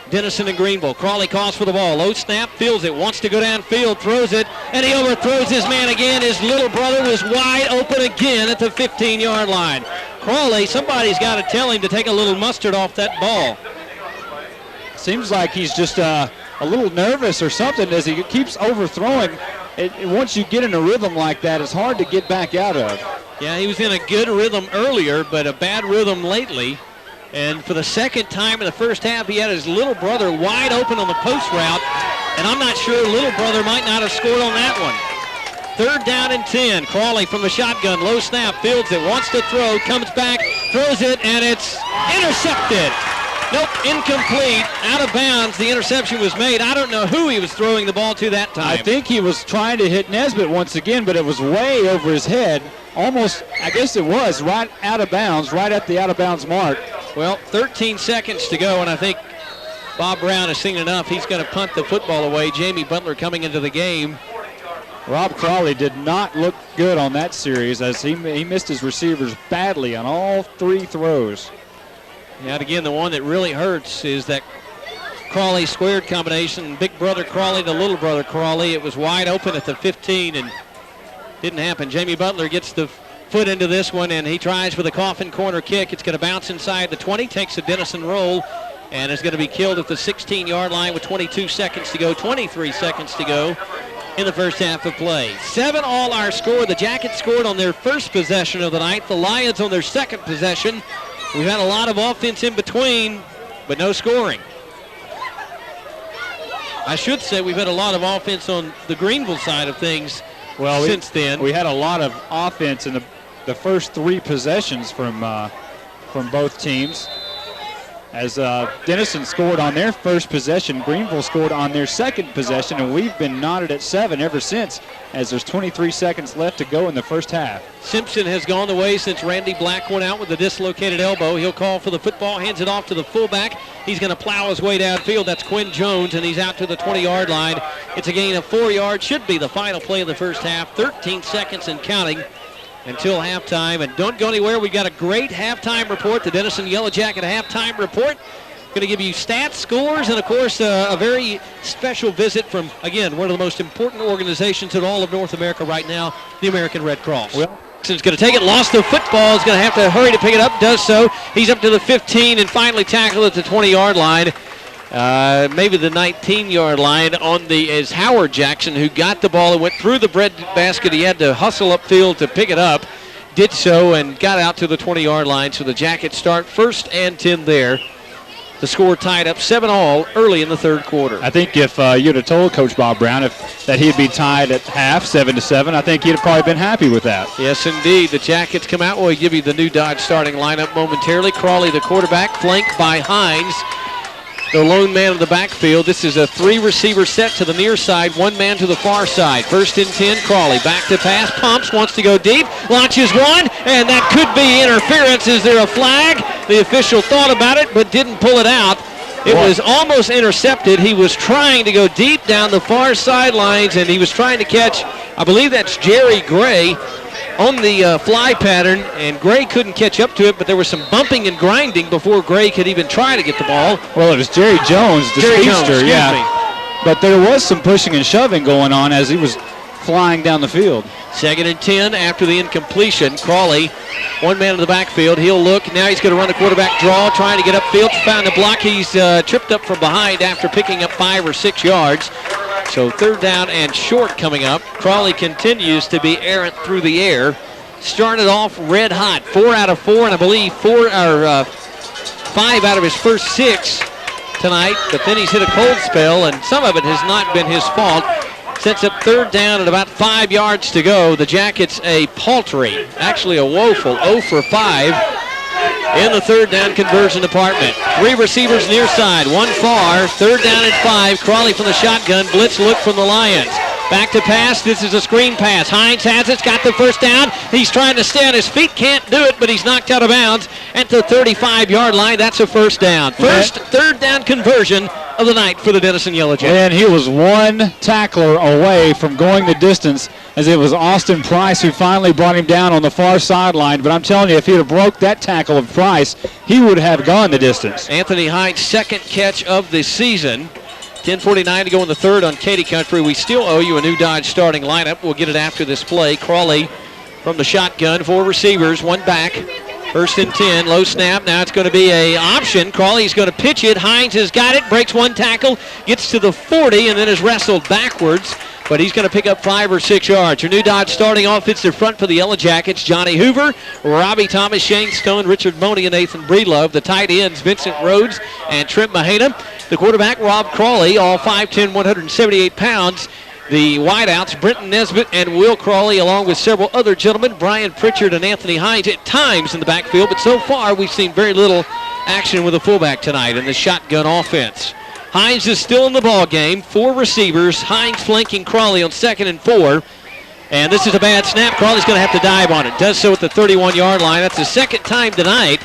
Denison and Greenville. Crawley calls for the ball. Low snap, feels it, wants to go downfield, throws it, and he overthrows his man again. His little brother was wide open again at the 15-yard line. Crawley, somebody's got to tell him to take a little mustard off that ball. Seems like he's just a little nervous or something as he keeps overthrowing. Once you get in a rhythm like that, it's hard to get back out of. Yeah, he was in a good rhythm earlier, but a bad rhythm lately. And for the second time in the first half, he had his little brother wide open on the post route. And I'm not sure little brother might not have scored on that one. 3rd down and 10. Crawley from the shotgun. Low snap. Fields it. Wants to throw. Comes back. Throws it. And it's intercepted. Nope. Incomplete. Out of bounds. The interception was made. I don't know who he was throwing the ball to that time. I think he was trying to hit Nesbitt once again, but it was way over his head. Almost, I guess it was, right out of bounds, right at the out of bounds mark. Well, 13 seconds to go, and I think Bob Brown has seen enough. He's going to punt the football away. Jamie Butler coming into the game. Rob Crawley did not look good on that series as he missed his receivers badly on all 3 throws. And again, the one that really hurts is that Crawley squared combination. Big brother Crawley to little brother Crawley. It was wide open at the 15 and didn't happen. Jamie Butler gets the foot into this one, and he tries for the coffin corner kick. It's going to bounce inside the 20, takes a Denison roll, and is going to be killed at the 16-yard line with 22 seconds to go, 23 seconds to go in the first half of play. 7 all our score. The Jackets scored on their first possession of the night. The Lions on their second possession. We've had a lot of offense in between, but no scoring. I should say we've had a lot of offense on the Greenville side of things since then. We had a lot of offense in the first 3 possessions from both teams. As Denison scored on their first possession, Greenville scored on their second possession, and we've been knotted at 7 ever since, as there's 23 seconds left to go in the first half. Simpson has gone the way since Randy Black went out with a dislocated elbow. He'll call for the football, hands it off to the fullback. He's going to plow his way downfield. That's Quinn Jones, and he's out to the 20-yard line. It's a gain of 4 yards. Should be the final play of the first half. 13 seconds and counting until halftime. And don't go anywhere. We've got a great halftime report, the Denison Yellow Jacket halftime report. Going to give you stats, scores, and, of course, a very special visit from, again, one of the most important organizations in all of North America right now, the American Red Cross. Well, Jackson's going to take it, lost the football, is going to have to hurry to pick it up, does so. He's up to the 15 and finally tackled at the 20-yard line. Maybe the 19-yard line is Howard Jackson, who got the ball and went through the bread basket. He had to hustle upfield to pick it up, did so, and got out to the 20-yard line. So the Jackets start 1st and 10 there. The score tied up 7 all early in the third quarter. I think if you'd have told Coach Bob Brown that he'd be tied at half, 7-7, I think he'd have probably been happy with that. Yes, indeed. The Jackets come out. We'll give you the new Dodge starting lineup momentarily. Crawley, the quarterback, flanked by Hines, the lone man in the backfield. This is a 3-receiver set to the near side, 1 man to the far side. 1st and 10, Crawley back to pass, pumps, wants to go deep, launches one, and that could be interference. Is there a flag? The official thought about it but didn't pull it out. It was almost intercepted. He was trying to go deep down the far sidelines, and he was trying to catch, I believe that's Jerry Gray, on the fly pattern, and Gray couldn't catch up to it, but there was some bumping and grinding before Gray could even try to get the ball. Well, it was Jerry Jones, the speedster, yeah. But there was some pushing and shoving going on as he was flying down the field. 2nd and 10 after the incompletion. Crawley, 1 man in the backfield. He'll look. Now he's going to run the quarterback draw, trying to get upfield. Found a block. He's tripped up from behind after picking up 5 or 6 yards. So 3rd down and short coming up. Crawley continues to be errant through the air. Started off red hot, 4 out of 4, and I believe 5 out of his first 6 tonight. But then he's hit a cold spell, and some of it has not been his fault. Sets up 3rd down and about 5 yards to go. The Jackets a paltry, actually a woeful 0 for 5 in the 3rd down conversion department. 3 receivers near side, 1 far, 3rd down and 5. Crawley from the shotgun, blitz look from the Lions. Back to pass, this is a screen pass. Hines has it, got the 1st down. He's trying to stay on his feet, can't do it, but he's knocked out of bounds at the 35-yard line. That's a 1st down. First 3rd down conversion of the night for the Denison Yellow Jackets. And he was 1 tackler away from going the distance, as it was Austin Price who finally brought him down on the far sideline. But I'm telling you, if he'd have broke that tackle of Price, he would have gone the distance. Anthony Hines' 2nd catch of the season. 10:49 to go in the 3rd on Katy Country. We still owe you a new Dodge starting lineup. We'll get it after this play. Crawley from the shotgun, 4 receivers, 1 back. 1st and 10, low snap. Now it's going to be an option. Crawley's going to pitch it. Hines has got it, breaks 1 tackle, gets to the 40, and then is wrestled backwards but he's going to pick up 5 or 6 yards. Your new Dodge starting offensive front for the Yellow Jackets: Johnny Hoover, Robbie Thomas, Shane Stone, Richard Monte, and Nathan Breedlove. The tight ends: Vincent Rhodes and Trent Mahana. The quarterback: Rob Crawley, all 5'10", 178 pounds. The wideouts: Brenton Nesbitt and Will Crawley, along with several other gentlemen, Brian Pritchard and Anthony Hines at times in the backfield, but so far we've seen very little action with the fullback tonight in the shotgun offense. Hines is still in the ball game. 4 receivers. Hines flanking Crawley on 2nd and 4. And this is a bad snap. Crawley's going to have to dive on it. Does so at the 31-yard line. That's the second time tonight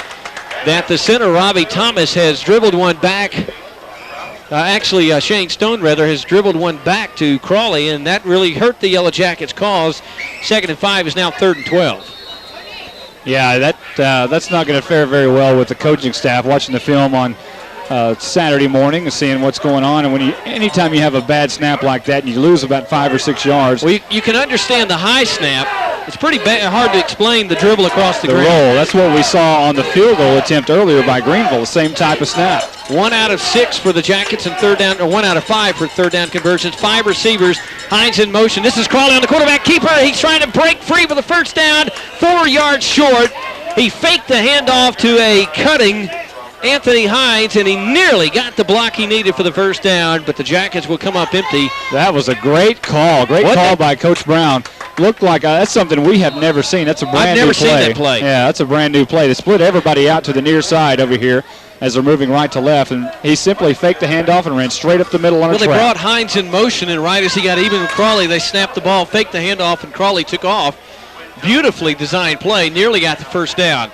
that the center, Robbie Thomas, has dribbled one back. Shane Stone, has dribbled one back to Crawley, and that really hurt the Yellow Jackets' cause. 2nd and 5 is now 3rd and 12. Yeah, that's not going to fare very well with the coaching staff watching the film on Saturday morning and seeing what's going on. And anytime you have a bad snap like that and you lose about 5 or 6 yards. Well, you can understand the high snap. It's pretty hard to explain the dribble across the ground. Roll. That's what we saw on the field goal attempt earlier by Greenville, the same type of snap. 1 out of 6 for the Jackets in third down, or 1 out of 5 for third down conversions. 5 receivers. Hines in motion. This is Crawley on the quarterback keeper. He's trying to break free for the first down. 4 yards short. He faked the handoff to a cutting Anthony Hines, and he nearly got the block he needed for the first down, but the Jackets will come up empty. That was a great call. Great call by Coach Brown. Looked like that's something we have never seen. That's a brand new play. I've never seen that play. Yeah, that's a brand new play. They split everybody out to the near side over here as they're moving right to left, and he simply faked the handoff and ran straight up the middle on a track. Well, they brought Hines in motion, and right as he got even with Crawley, they snapped the ball, faked the handoff, and Crawley took off. Beautifully designed play. Nearly got the first down.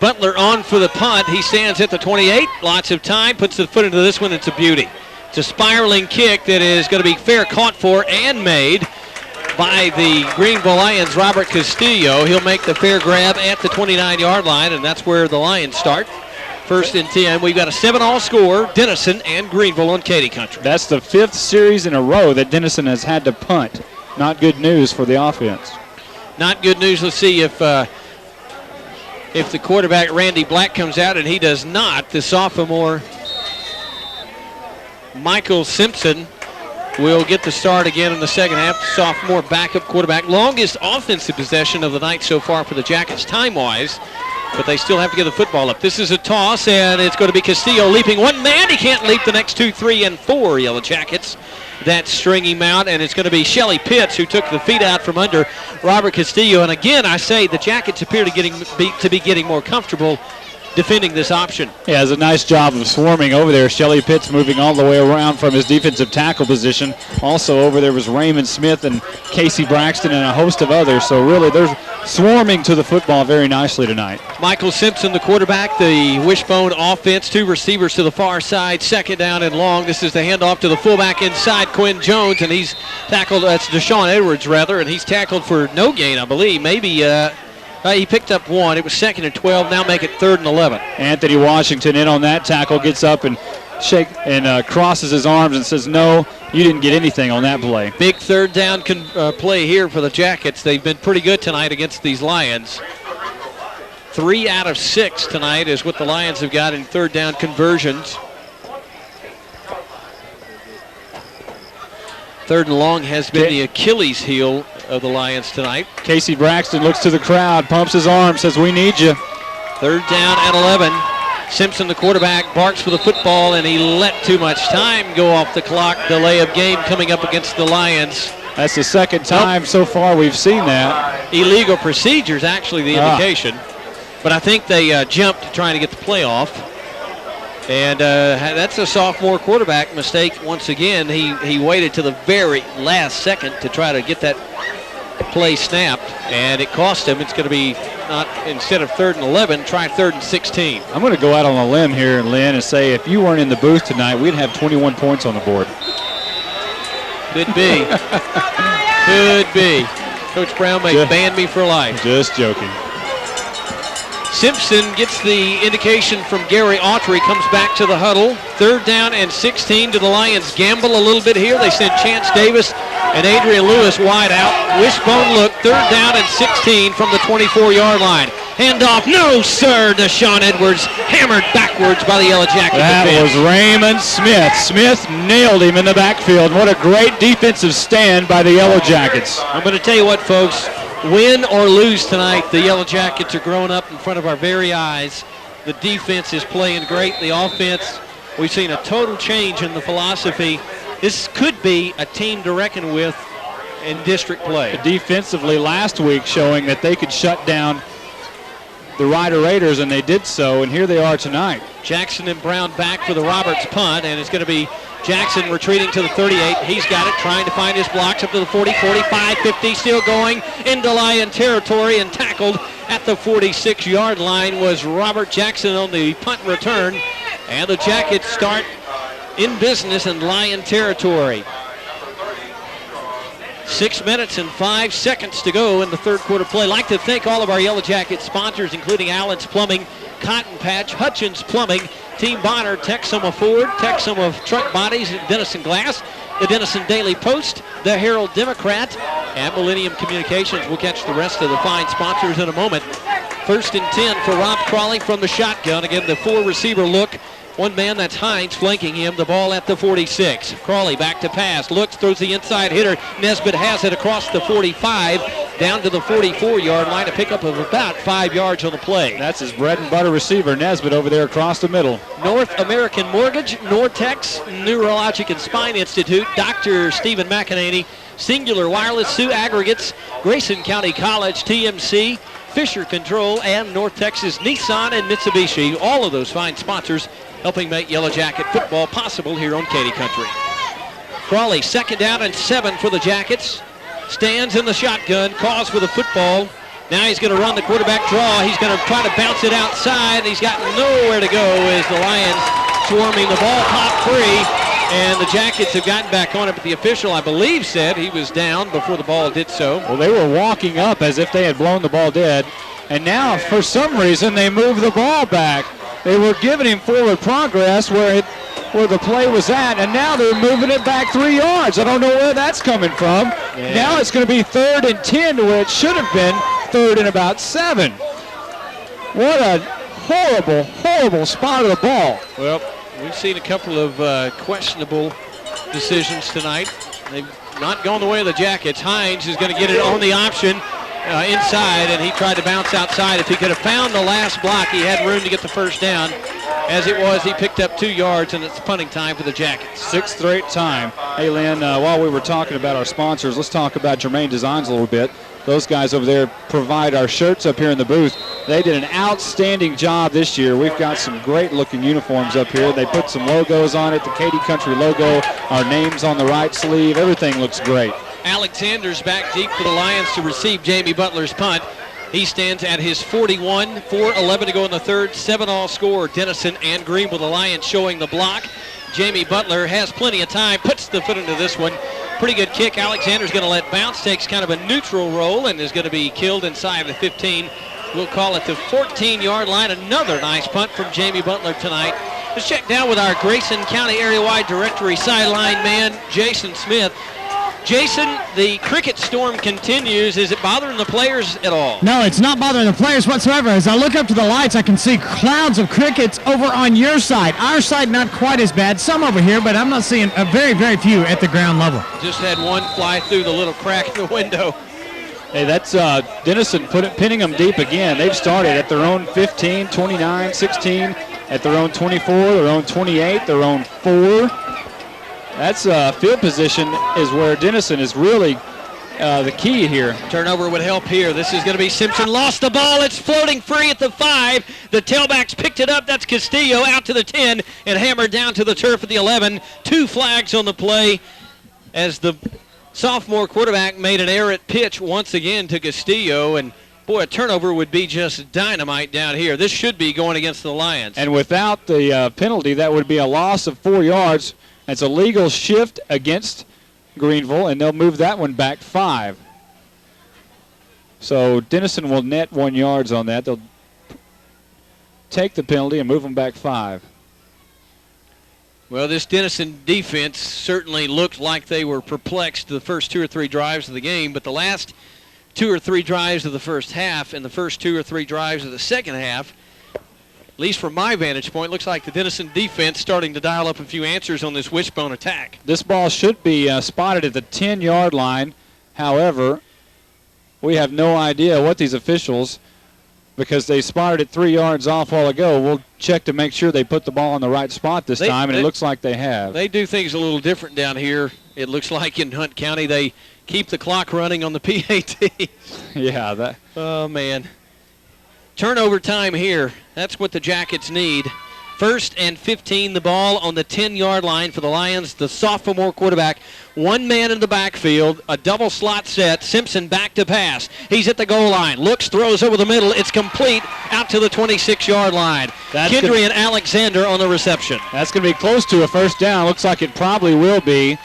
Butler on for the punt. He stands at the 28. Lots of time. Puts the foot into this one. It's a beauty. It's a spiraling kick that is going to be fair caught for and made by the Greenville Lions, Robert Castillo. He'll make the fair grab at the 29-yard line, and that's where the Lions start. 1st and 10. We've got a 7-all score, Denison and Greenville on Katy Country. That's the 5th series in a row that Denison has had to punt. Not good news for the offense. Not good news. Let's see if the quarterback, Randy Black, comes out, and he does not. The sophomore, Michael Simpson, will get the start again in the second half. Sophomore backup quarterback. Longest offensive possession of the night so far for the Jackets time-wise, but they still have to get the football up. This is a toss, and it's going to be Castillo leaping one man. He can't leap the next 2, 3, and 4 Yellow Jackets that string him out, and it's going to be Shelly Pitts who took the feet out from under Robert Castillo. And again, I say the Jackets appear to be getting more comfortable defending this option. Yeah, has a nice job of swarming over there. Shelly Pitts moving all the way around from his defensive tackle position. Also over there was Raymond Smith and Casey Braxton and a host of others. So really they're swarming to the football very nicely tonight. Michael Simpson, the quarterback, the wishbone offense, 2 receivers to the far side, 2nd down and long. This is the handoff to the fullback inside, Quinn Jones, and he's tackled, that's Deshaun Edwards rather, and he's tackled for no gain, I believe. Maybe he picked up 1. It was 2nd and 12. Now make it 3rd and 11. Anthony Washington in on that tackle, gets up and crosses his arms and says, no, you didn't get anything on that play. Big 3rd down play here for the Jackets. They've been pretty good tonight against these Lions. 3 out of 6 tonight is what the Lions have got in 3rd down conversions. 3rd and long has been the Achilles heel of the Lions tonight. Casey Braxton looks to the crowd, pumps his arm, says, we need you. 3rd down and 11. Simpson, the quarterback, barks for the football, and he let too much time go off the clock. Delay of game coming up against the Lions. That's the 2nd time so far we've seen that. Illegal procedures, actually, the indication. But I think they jumped trying to get the play off. And that's a sophomore quarterback mistake once again. He waited to the very last second to try to get that play snapped, and it cost him. It's going to be, not instead of 3rd and 11, try 3rd and 16. I'm going to go out on a limb here, Lynn, and say if you weren't in the booth tonight, we'd have 21 points on the board. Could be. Could be. Coach Brown may ban me for life. Just joking. Simpson gets the indication from Gary Autry, comes back to the huddle. 3rd down and 16. Do the Lions gamble a little bit here? They send Chance Davis and Adrian Lewis wide out. Wishbone look, 3rd down and 16 from the 24-yard line. Handoff, no sir, Deshaun Edwards hammered backwards by the Yellow Jacket That defense. was Raymond Smith. Smith nailed him in the backfield. What a great defensive stand by the Yellow Jackets. I'm going to tell you what, folks, win or lose tonight, the Yellow Jackets are growing up in front of our very eyes. The defense is playing great. The offense, we've seen a total change in the philosophy. This could be a team to reckon with in district play. Defensively last week showing that they could shut down the Rider Raiders, and they did so, and here they are tonight. Jackson and Brown back for the Roberts punt, and it's going to be Jackson retreating to the 38. He's got it, trying to find his blocks up to the 40, 45, 50, still going into Lion territory, and tackled at the 46-yard line was Robert Jackson on the punt return, and the Jackets start in business in Lion territory. 6 minutes and 5 seconds to go in the third quarter play. I'd like to thank all of our Yellow Jacket sponsors, including Allen's Plumbing, Cotton Patch, Hutchins Plumbing, Team Bonner, Texoma Ford, Texoma Truck Bodies, and Denison Glass, the Denison Daily Post, the Herald Democrat, and Millennium Communications. We'll catch the rest of the fine sponsors in a moment. 1st and 10 for Rob Crawley from the shotgun. Again, the 4-receiver look. One man, that's Hines, flanking him. The ball at the 46. Crawley back to pass. Looks, throws the inside hitter. Nesbitt has it across the 45, down to the 44-yard line. A pickup of about 5 yards on the play. That's his bread and butter receiver, Nesbitt, over there across the middle. North American Mortgage, Nortex, Neurologic and Spine Institute, Dr. Stephen McEnany, Singular Wireless, Sioux Aggregates, Grayson County College, TMC, Fisher Control, and North Texas Nissan and Mitsubishi. All of those fine sponsors helping make Yellow Jacket football possible here on Katy Country. Crawley, 2nd down and 7 for the Jackets. Stands in the shotgun, calls for the football. Now he's going to run the quarterback draw. He's going to try to bounce it outside. He's got nowhere to go as the Lions swarming. The ball popped free, and the Jackets have gotten back on it, but the official, I believe, said he was down before the ball did so. Well, they were walking up as if they had blown the ball dead, and now, for some reason, they moved the ball back. They were giving him forward progress where the play was at, and now they're moving it back 3 yards. I don't know where that's coming from. Yeah. Now it's going to be 3rd and 10 to where it should have been 3rd and about 7. What a horrible, horrible spot of the ball. Well, we've seen a couple of questionable decisions tonight. They've not gone the way of the Jackets. Hines is going to get it on the option. Inside, and he tried to bounce outside. If he could have found the last block, he had room to get the first down. As it was, he picked up 2 yards, and it's punting time for the Jackets. 6th straight time. Hey, Lynn, while we were talking about our sponsors, let's talk about Germain Designs a little bit. Those guys over there provide our shirts up here in the booth. They did an outstanding job this year. We've got some great-looking uniforms up here. They put some logos on it, the Katy Country logo, our names on the right sleeve. Everything looks great. Alexander's back deep for the Lions to receive Jamie Butler's punt. He stands at his 41, 4:11 to go in the third, 7-all score. Denison and Greenville, the Lions showing the block. Jamie Butler has plenty of time, puts the foot into this one. Pretty good kick. Alexander's going to let bounce, takes kind of a neutral roll, and is going to be killed inside the 15. We'll call it the 14-yard line. Another nice punt from Jamie Butler tonight. Let's check down with our Grayson County area-wide directory sideline man, Jason Smith. Jason, the cricket storm continues. Is it bothering the players at all? No, it's not bothering the players whatsoever. As I look up to the lights, I can see clouds of crickets over on your side. Our side, not quite as bad. Some over here, but I'm not seeing a very, very few at the ground level. Just had one fly through the little crack in the window. Hey, that's Denison pinning them deep again. They've started at their own 15, 29, 16, at their own 24, their own 28, their own 4. That's field position is where Denison is really the key here. Turnover would help here. This is going to be Simpson. Lost the ball. It's floating free at the 5. The tailbacks picked it up. That's Castillo out to the 10 and hammered down to the turf at the 11. 2 flags on the play as the sophomore quarterback made an errant pitch once again to Castillo. And, boy, a turnover would be just dynamite down here. This should be going against the Lions. And without the penalty, that would be a loss of 4 yards. It's a legal shift against Greenville, and they'll move that one back 5. So Denison will net 1 yard on that. They'll take the penalty and move them back 5. Well, this Denison defense certainly looked like they were perplexed the first 2 or 3 drives of the game, but the last 2 or 3 drives of the first half and the first 2 or 3 drives of the second half, at least from my vantage point, looks like the Denison defense starting to dial up a few answers on this wishbone attack. This ball should be spotted at the 10-yard line. However, we have no idea what these officials, because they spotted it 3 yards off a while ago. We'll check to make sure they put the ball in the right spot this time, and it looks like they have. They do things a little different down here. It looks like in Hunt County they keep the clock running on the PATs. Yeah, that. Oh, man. Turnover time here. That's what the Jackets need. 1st and 15, the ball on the 10-yard line for the Lions. The sophomore quarterback, one man in the backfield, a double slot set. Simpson back to pass. He's at the goal line. Looks, throws over the middle. It's complete out to the 26-yard line. Kendry and Alexander on the reception. That's going to be close to a first down. Looks like it probably will be,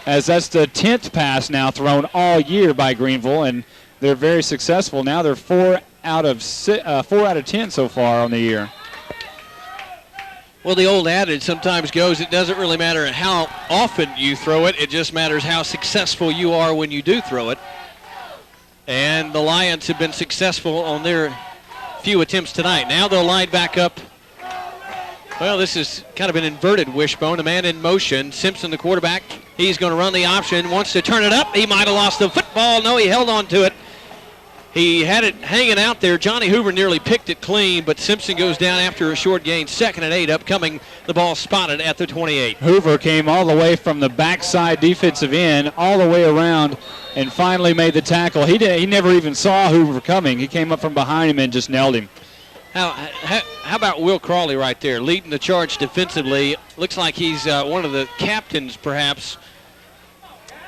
as that's the 10th pass now thrown all year by Greenville, and they're very successful. Now they're 4 out of 10 so far on the year. Well, the old adage sometimes goes, it doesn't really matter how often you throw it, it just matters how successful you are when you do throw it. And the Lions have been successful on their few attempts tonight. Now they'll line back up. Well, this is kind of an inverted wishbone. A man in motion. Simpson, the quarterback, he's going to run the option, wants to turn it up. He might have lost the football. No, he held on to it. He had it hanging out there. Johnny Hoover nearly picked it clean, but Simpson goes down after a short gain. 2nd and 8 upcoming. The ball spotted at the 28. Hoover came all the way from the backside defensive end, all the way around, and finally made the tackle. He never even saw Hoover coming. He came up from behind him and just nailed him. How about Will Crawley right there, leading the charge defensively? Looks like he's one of the captains, perhaps.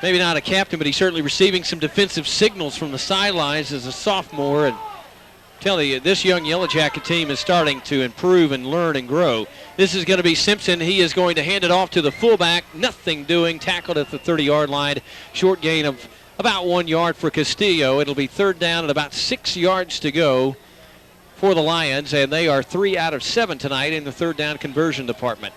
Maybe not a captain, but he's certainly receiving some defensive signals from the sidelines as a sophomore. And tell you, this young Yellow Jacket team is starting to improve and learn and grow. This is going to be Simpson. He is going to hand it off to the fullback. Nothing doing. Tackled at the 30-yard line. Short gain of about 1 yard for Castillo. It'll be 3rd down and about 6 yards to go for the Lions, and they are 3 out of 7 tonight in the 3rd down conversion department.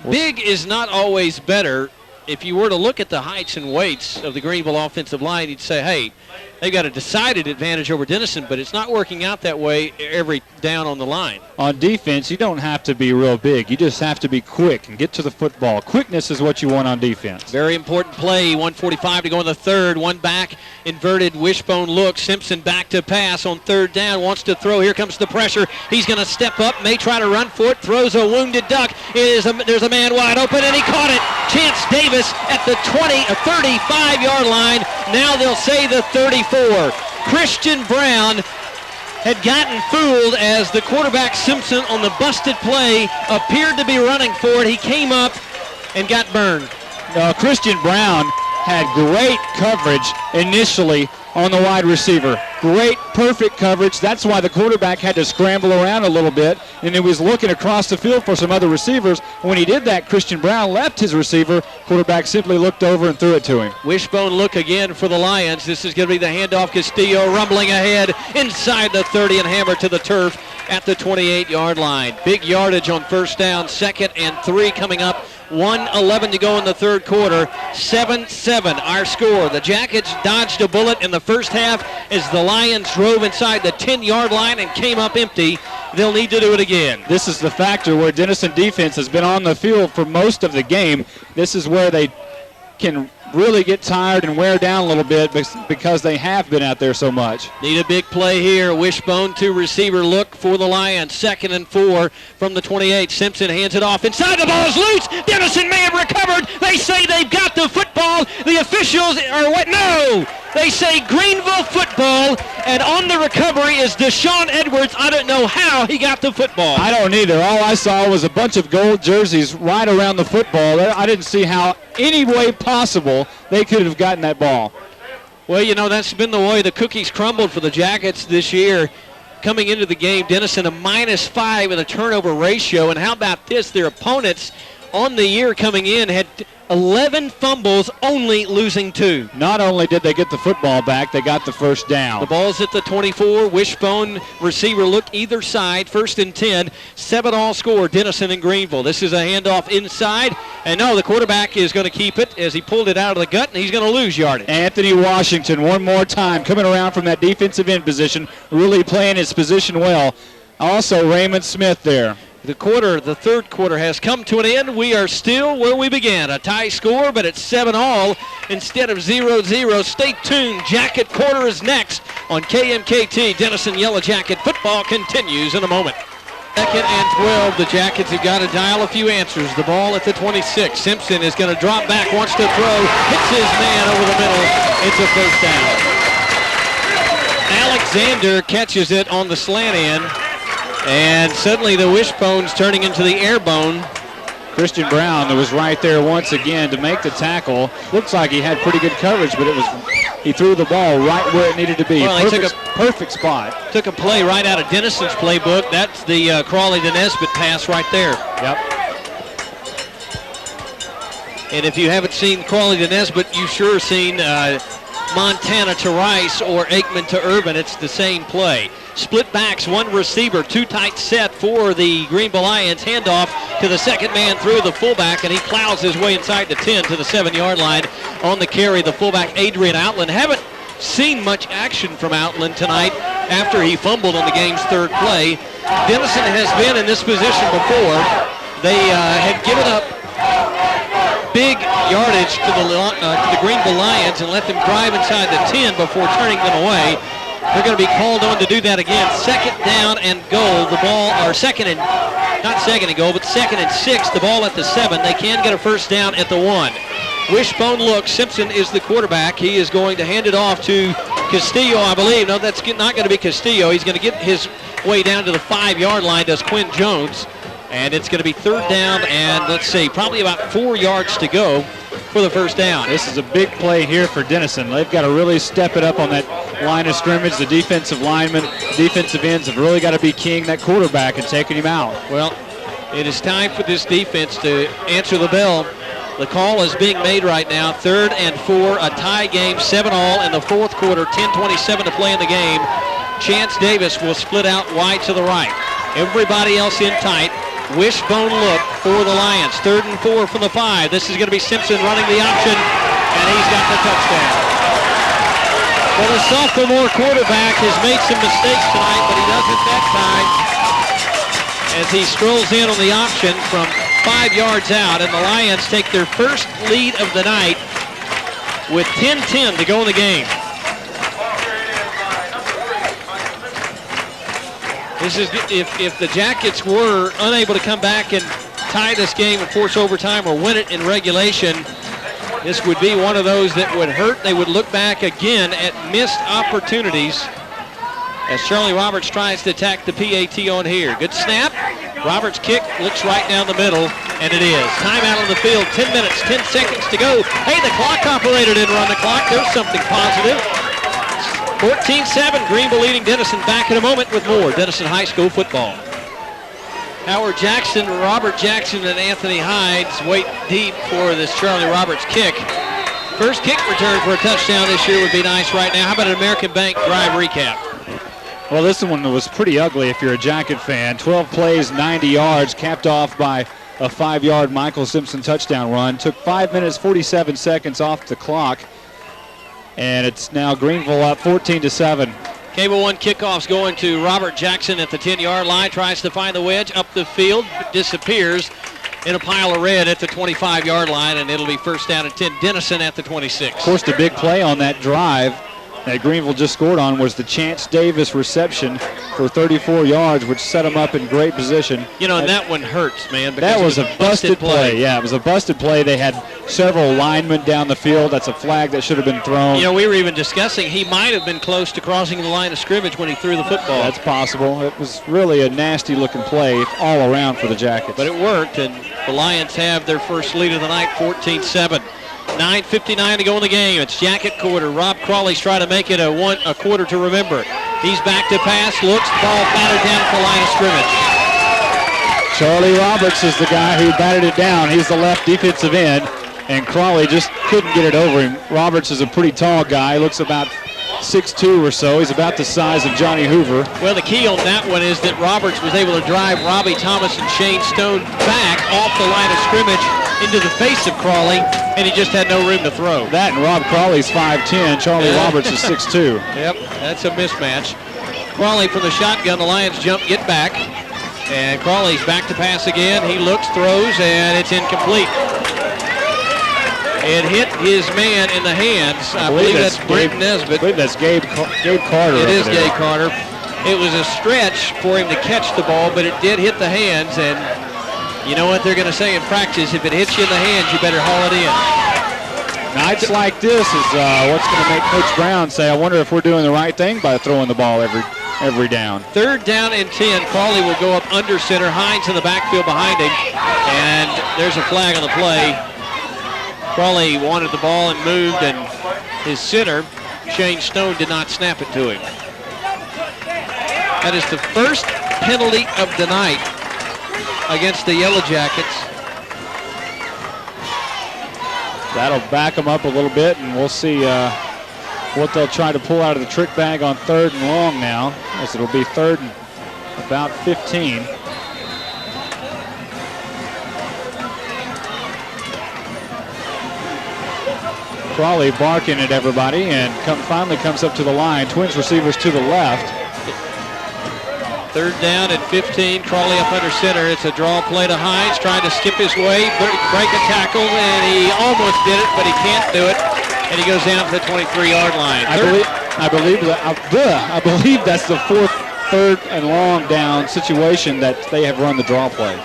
Big is not always better. If you were to look at the heights and weights of the Greenville offensive line, you'd say, hey, they've got a decided advantage over Denison, but it's not working out that way every down on the line. On defense, you don't have to be real big. You just have to be quick and get to the football. Quickness is what you want on defense. Very important play. 1:45 to go in the 3rd. One back, inverted wishbone look. Simpson back to pass on 3rd down. Wants to throw. Here comes the pressure. He's going to step up, may try to run for it. Throws a wounded duck. There's a man wide open, and he caught it. Chance Davis at the 35-yard line. Now they'll say the 34. Christian Brown had gotten fooled as the quarterback Simpson on the busted play appeared to be running for it. He came up and got burned. Christian Brown had great coverage initially on the wide receiver. Great, perfect coverage. That's why the quarterback had to scramble around a little bit, and he was looking across the field for some other receivers. When he did that, Christian Brown left his receiver. Quarterback simply looked over and threw it to him. Wishbone look again for the Lions. This is going to be the handoff. Castillo rumbling ahead inside the 30 and hammered to the turf at the 28-yard line. Big yardage on 1st down. 2nd and 3 coming up. 1:11 to go in the 3rd quarter. 7-7 our score. The Jackets dodged a bullet in the first half as the Lions drove inside the 10-yard line and came up empty. They'll need to do it again. This is the factor where Denison defense has been on the field for most of the game. This is where they can really get tired and wear down a little bit because they have been out there so much. Need a big play here. Wishbone to receiver look for the Lions. 2nd and 4 from the 28. Simpson hands it off. Inside, the ball is loose. Denison may have recovered. They say they've got the football. The officials are what? No! They say Greenville football, and on the recovery is Deshaun Edwards. I don't know how he got the football. I don't either. All I saw was a bunch of gold jerseys right around the football. I didn't see how any way possible they could have gotten that ball. Well, you know, that's been the way the cookies crumbled for the Jackets this year. Coming into the game, Denison a -5 in a turnover ratio. And how about this? Their opponents on the year coming in had 11 fumbles, only losing 2. Not only did they get the football back, they got the first down. The ball's at the 24. Wishbone receiver look either side. 1st and 10. 7-all score, Denison and Greenville. This is a handoff inside. And no, the quarterback is going to keep it as he pulled it out of the gut, and he's going to lose yardage. Anthony Washington, one more time, coming around from that defensive end position, really playing his position well. Also, Raymond Smith there. The third quarter has come to an end. We are still where we began. A tie score, but it's 7-all instead of 0-0. Stay tuned. Jacket quarter is next on KMKT. Denison Yellow Jacket football continues in a moment. 2nd and 12. The Jackets have got to dial a few answers. The ball at the 26. Simpson is going to drop back, wants to throw, hits his man over the middle. It's a first down. Alexander catches it on the slant end. And suddenly the wishbone's turning into the airbone. Christian Brown was right there once again to make the tackle. Looks like he had pretty good coverage, but he threw the ball right where it needed to be. Well, perfect spot. Took a play right out of Denison's playbook. That's the Crawley to Nesbitt pass right there. Yep. And if you haven't seen Crawley to Nesbitt, you've sure seen Montana to Rice or Aikman to Urban. It's the same play. Split backs, one receiver, 2 tight set for the Greenville Lions. Handoff to the second man through the fullback, and he plows his way inside the 10 to the 7-yard line on the carry. The fullback, Adrian Outland. Haven't seen much action from Outland tonight after he fumbled on the game's 3rd play. Denison has been in this position before. They had given up big yardage to the Greenville Lions and let them drive inside the 10 before turning them away. They're going to be called on to do that again. 2nd down and goal. The ball, or not second and goal, but 2nd and 6. The ball at the 7. They can get a first down at the 1. Wishbone look. Simpson is the quarterback. He is going to hand it off to Castillo, I believe. No, that's not going to be Castillo. He's going to get his way down to the 5-yard line, does Quinn Jones. And it's going to be 3rd down and, let's see, probably about 4 yards to go for the first down. This is a big play here for Denison. They've got to really step it up on that line of scrimmage. The defensive linemen, defensive ends have really got to be keying that quarterback and taking him out. Well, it is time for this defense to answer the bell. The call is being made right now. 3rd and 4, a tie game, 7-all in the 4th quarter, 10:27 to play in the game. Chance Davis will split out wide to the right. Everybody else in tight. Wishbone look for the Lions. 3rd and 4 from the 5. This is going to be Simpson running the option, and he's got the touchdown. Well, the sophomore quarterback has made some mistakes tonight, but he doesn't that time as he strolls in on the option from 5 yards out, and the Lions take their first lead of the night with 10:10 to go in the game. This is if the Jackets were unable to come back and tie this game and force overtime or win it in regulation, this would be one of those that would hurt. They would look back again at missed opportunities as Charlie Roberts tries to attack the PAT on here. Good snap. Roberts' kick looks right down the middle, and it is. Timeout on the field, 10 minutes, 10 seconds to go. Hey, the clock operator didn't run the clock. There's something positive. 14-7, Greenville leading Denison. Back in a moment with more Denison High School football. Howard Jackson, Robert Jackson, and Anthony Hides wait deep for this Charlie Roberts kick. First kick return for a touchdown this year would be nice right now. How about an American Bank drive recap? Well, this one was pretty ugly if you're a Jacket fan. 12 plays, 90 yards, capped off by a 5-yard Michael Simpson touchdown run. Took 5 minutes, 47 seconds off the clock. And it's now Greenville up 14-7. Cable 1 kickoff's going to Robert Jackson at the 10-yard line. Tries to find the wedge up the field. Disappears in a pile of red at the 25-yard line, and it'll be first down and 10. Denison at the 26. Of course, the big play on that drive that Greenville just scored on was the Chance Davis reception for 34 yards, which set them up in great position. You know, and that one hurts, man. That was a busted play. Yeah, it was a busted play. They had several linemen down the field. That's a flag that should have been thrown. You know, we were even discussing he might have been close to crossing the line of scrimmage when he threw the football. That's possible. It was really a nasty-looking play all around for the Jackets. But it worked, and the Lions have their first lead of the night, 14-7. 9:59 to go in the game. It's Jacket quarter. Rob Crawley's trying to make it a quarter to remember. He's back to pass, looks, ball batted down at the line of scrimmage. Charlie Roberts is the guy who batted it down. He's the left defensive end. and Crawley just couldn't get it over him. Roberts is a pretty tall guy, looks about 6'2" or so. He's about the size of Johnny Hoover. Well, the key on that one is that Roberts was able to drive Robbie Thomas and Shane Stone back off the line of scrimmage into the face of Crawley, and he just had no room to throw. That and Rob Crawley's 5'10", Charlie Roberts is 6'2". Yep, that's a mismatch. Crawley from the shotgun, the Lions jump, get back, and Crawley's back to pass again. He looks, throws, and it's incomplete. It hit his man in the hands. I believe that's Brent Nesbitt. I believe that's Gabe Carter. It is Gabe Carter. It was a stretch for him to catch the ball, but it did hit the hands, and you know what they're going to say in practice, if it hits you in the hands, you better haul it in. Nights like this is what's going to make Coach Brown say, I wonder if we're doing the right thing by throwing the ball every down. 3rd down and 10. Crawley will go up under center. Hines in the backfield behind him, and there's a flag on the play. Crawley wanted the ball and moved, and his center, Shane Stone, did not snap it to him. That is the first penalty of the night against the Yellow Jackets. That'll back them up a little bit, and we'll see what they'll try to pull out of the trick bag on 3rd and long now, as it'll be 3rd and about 15. Crawley barking at everybody and finally comes up to the line. Twins receivers to the left. 3rd down and 15. Crawley up under center. It's a draw play to Hines, trying to skip his way, break a tackle, and he almost did it, but he can't do it. And he goes down to the 23-yard line. I believe that's the 3rd and long down situation that they have run the draw play.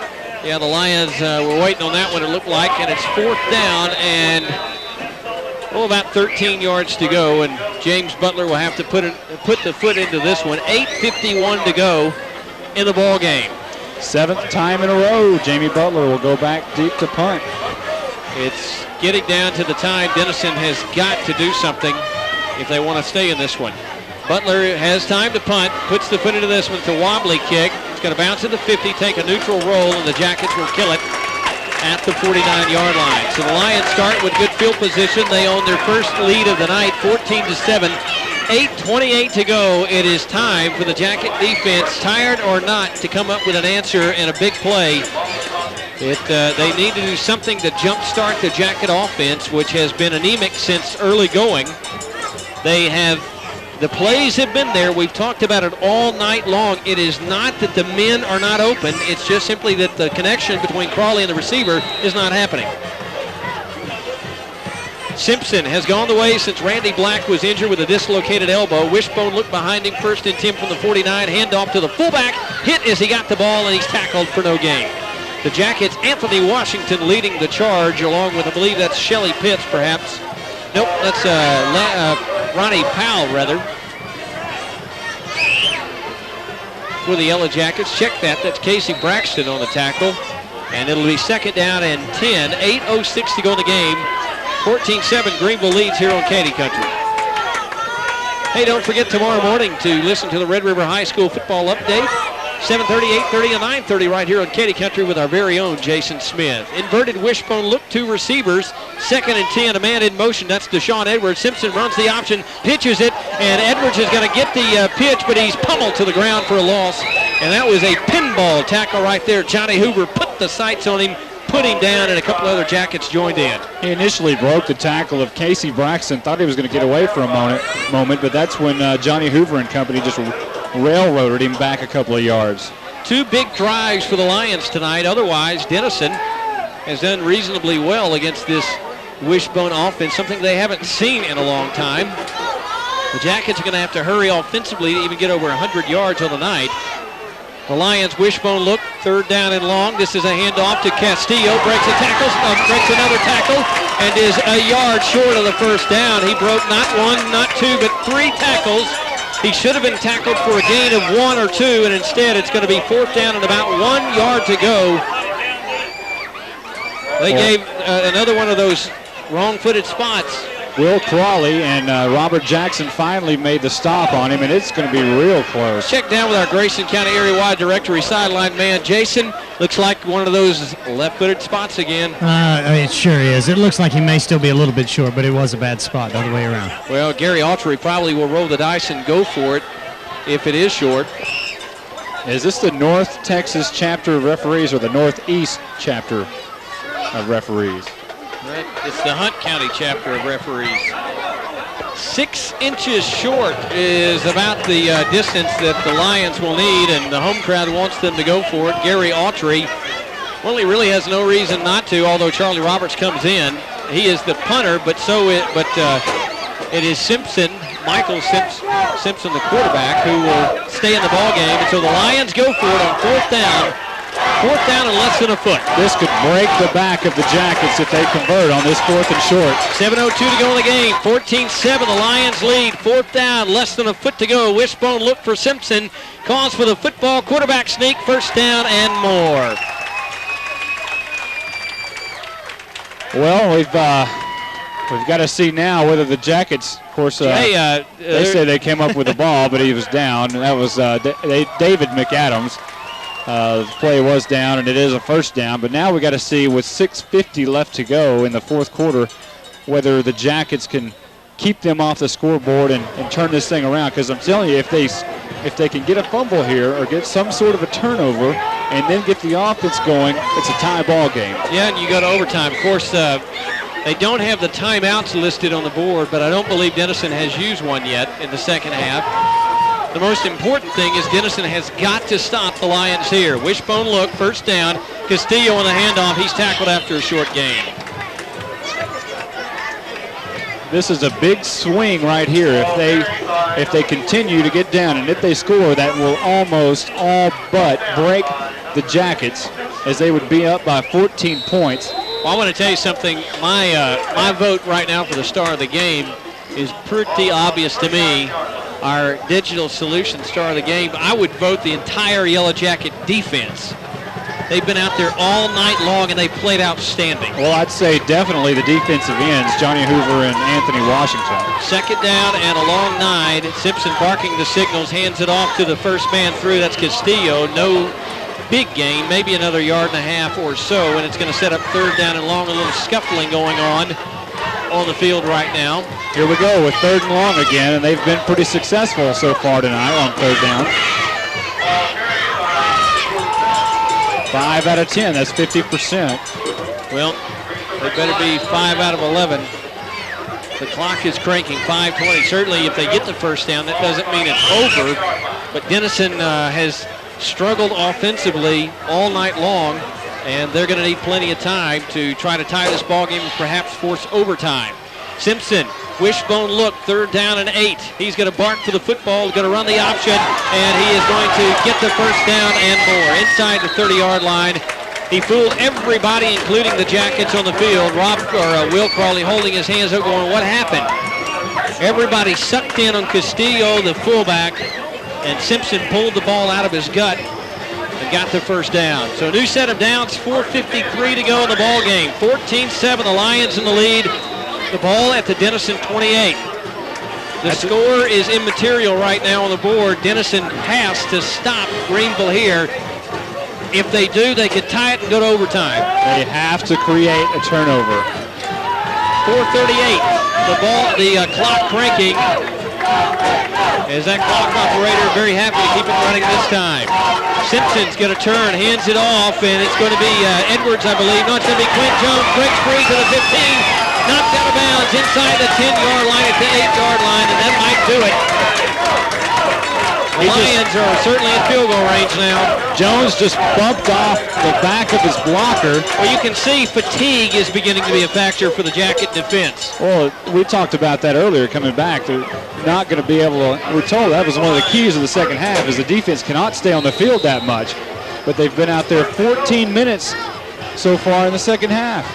Yeah, the Lions were waiting on that one, it looked like, and it's 4th down and about 13 yards to go, and James Butler will have to put the foot into this one. 8:51 to go in the ball game. 7th time in a row, Jamie Butler will go back deep to punt. It's getting down to the time Denison has got to do something if they want to stay in this one. Butler has time to punt, puts the foot into this one. It's a wobbly kick. It's going to bounce to the 50, take a neutral roll, and the Jackets will kill it at the 49-yard line. So the Lions start with good field position. They own their first lead of the night, 14-7. 8:28 to go. It is time for the Jacket defense, tired or not, to come up with an answer and a big play. They need to do something to jumpstart the Jacket offense, which has been anemic since early going. The plays have been there. We've talked about it all night long. It is not that the men are not open. It's just simply that the connection between Crawley and the receiver is not happening. Simpson has gone the way since Randy Black was injured with a dislocated elbow. Wishbone looked behind him, 1st and 10 from the 49. Handoff to the fullback. Hit as he got the ball, and he's tackled for no gain. The Jackets, Anthony Washington leading the charge, along with, I believe that's Shelly Pitts, perhaps. Nope, that's Ronnie Powell, rather. For the Yellow Jackets, check that. That's Casey Braxton on the tackle. And it'll be 2nd down and 10. 8:06 to go in the game. 14-7, Greenville leads here on Katy Country. Hey, don't forget tomorrow morning to listen to the Red River High School football update. 7:30, 8:30, and 9:30 right here on Katy Country with our very own Jason Smith. Inverted wishbone look, 2 receivers. 2nd and 10, a man in motion. That's Deshaun Edwards. Simpson runs the option, pitches it, and Edwards is going to get the pitch, but he's pummeled to the ground for a loss. And that was a pinball tackle right there. Johnny Hoover put the sights on him, put him down, and a couple other Jackets joined in. He initially broke the tackle of Casey Braxton, thought he was going to get away for a moment, but that's when Johnny Hoover and company just railroaded him back a couple of yards. 2 big drives for the Lions tonight. Otherwise, Denison has done reasonably well against this wishbone offense, something they haven't seen in a long time. The Jackets are going to have to hurry offensively to even get over 100 yards on the night. The Lions wishbone look, 3rd down and long. This is a handoff to Castillo, breaks another tackle, and is a yard short of the 1st down. He broke not 1, not 2, but 3 tackles. He should have been tackled for a gain of 1 or 2, and instead it's going to be 4th down and about 1 yard to go. They gave another one of those wrong-footed spots Will Crawley, and Robert Jackson finally made the stop on him, and it's going to be real close. Check down with our Grayson County Area Wide Directory sideline man, Jason. Looks like one of those left-footed spots again. It sure is. It looks like he may still be a little bit short, but it was a bad spot the other way around. Well, Gary Autry probably will roll the dice and go for it if it is short. Is this the North Texas chapter of referees or the Northeast chapter of referees? It's the Hunt County chapter of referees. 6 inches short is about the distance that the Lions will need, and the home crowd wants them to go for it. Gary Autry, well, he really has no reason not to, although Charlie Roberts comes in. He is the punter, but it is Simpson, Michael Simpson, the quarterback, who will stay in the ball game. And so the Lions go for it on 4th down. 4th down and less than a foot. This could break the back of the Jackets if they convert on this 4th and short. 7:02 to go in the game. 14-7, the Lions lead. 4th down, less than a foot to go. Wishbone look for Simpson. Calls for the football. Quarterback sneak, 1st down and more. Well, we've got to see now whether the Jackets, of course, they say they came up with the ball, but he was down. And that was David McAdams. The play was down, and it is a 1st down. But now we got to see, with 6:50 left to go in the 4th quarter, whether the Jackets can keep them off the scoreboard and turn this thing around. Because I'm telling you, if they can get a fumble here or get some sort of a turnover and then get the offense going, it's a tie ball game. Yeah, and you go to overtime. Of course, they don't have the timeouts listed on the board, but I don't believe Denison has used one yet in the second half. The most important thing is Denison has got to stop the Lions here. Wishbone look, 1st down. Castillo on the handoff. He's tackled after a short gain. This is a big swing right here. If they continue to get down, and if they score, that will almost all but break the Jackets, as they would be up by 14 points. Well, I want to tell you something. My vote right now for the star of the game is pretty obvious to me. Our digital solution star of the game, I would vote the entire Yellow Jacket defense. They've been out there all night long, and they played outstanding. Well, I'd say definitely the defensive ends, Johnny Hoover and Anthony Washington. 2nd down and a long 9. Simpson barking the signals, hands it off to the first man through. That's Castillo. No big gain, maybe another 1.5 yards or so, and it's going to set up 3rd down and long. A little scuffling going on the field right now. Here we go with 3rd and long again, and they've been pretty successful so far tonight on 3rd down. 5 out of 10, that's 50%. Well, they better be 5 out of 11. The clock is cranking, 5:20. Certainly if they get the 1st down, that doesn't mean it's over, but Denison has struggled offensively all night long, and they're going to need plenty of time to try to tie this ball game and perhaps force overtime. Simpson, wishbone look, 3rd down and 8. He's going to bark for the football, going to run the option, and he is going to get the 1st down and more. Inside the 30-yard line. He fooled everybody, including the Jackets on the field. Will Crawley holding his hands up going, what happened? Everybody sucked in on Castillo, the fullback, and Simpson pulled the ball out of his gut and got the 1st down. So a new set of downs, 4:53 to go in the ball game. 14-7, the Lions in the lead. The ball at the Denison 28. The score is immaterial right now on the board. Denison has to stop Greenville here. If they do, they could tie it and go to overtime. They have to create a turnover. 4:38. The clock cranking. Is that clock operator very happy to keep it running this time? Simpson's going to turn, hands it off, and it's going to be Edwards, I believe. No, it's going to be Quinn Jones. Breaks free to the 15. Knocked out of bounds inside the 10-yard line at the 8-yard line, and that might do it. The Lions are certainly in field goal range now. Jones just bumped off the back of his blocker. Well, you can see fatigue is beginning to be a factor for the Jacket defense. Well, we talked about that earlier coming back. They're not going to be able to, we're told that was one of the keys of the second half, is the defense cannot stay on the field that much. But they've been out there 14 minutes so far in the second half.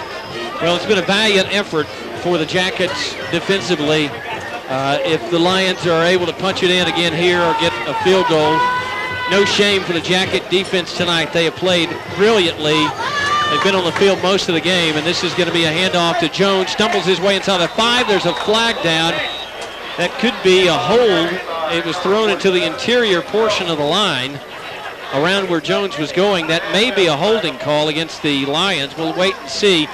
Well, it's been a valiant effort for the Jackets defensively. If the Lions are able to punch it in again here or get a field goal, no shame for the Jacket defense tonight. They have played brilliantly. They've been on the field most of the game, and this is going to be a handoff to Jones. Stumbles his way inside the 5. There's a flag down. That could be a hold. It was thrown into the interior portion of the line around where Jones was going. That may be a holding call against the Lions. We'll wait and see.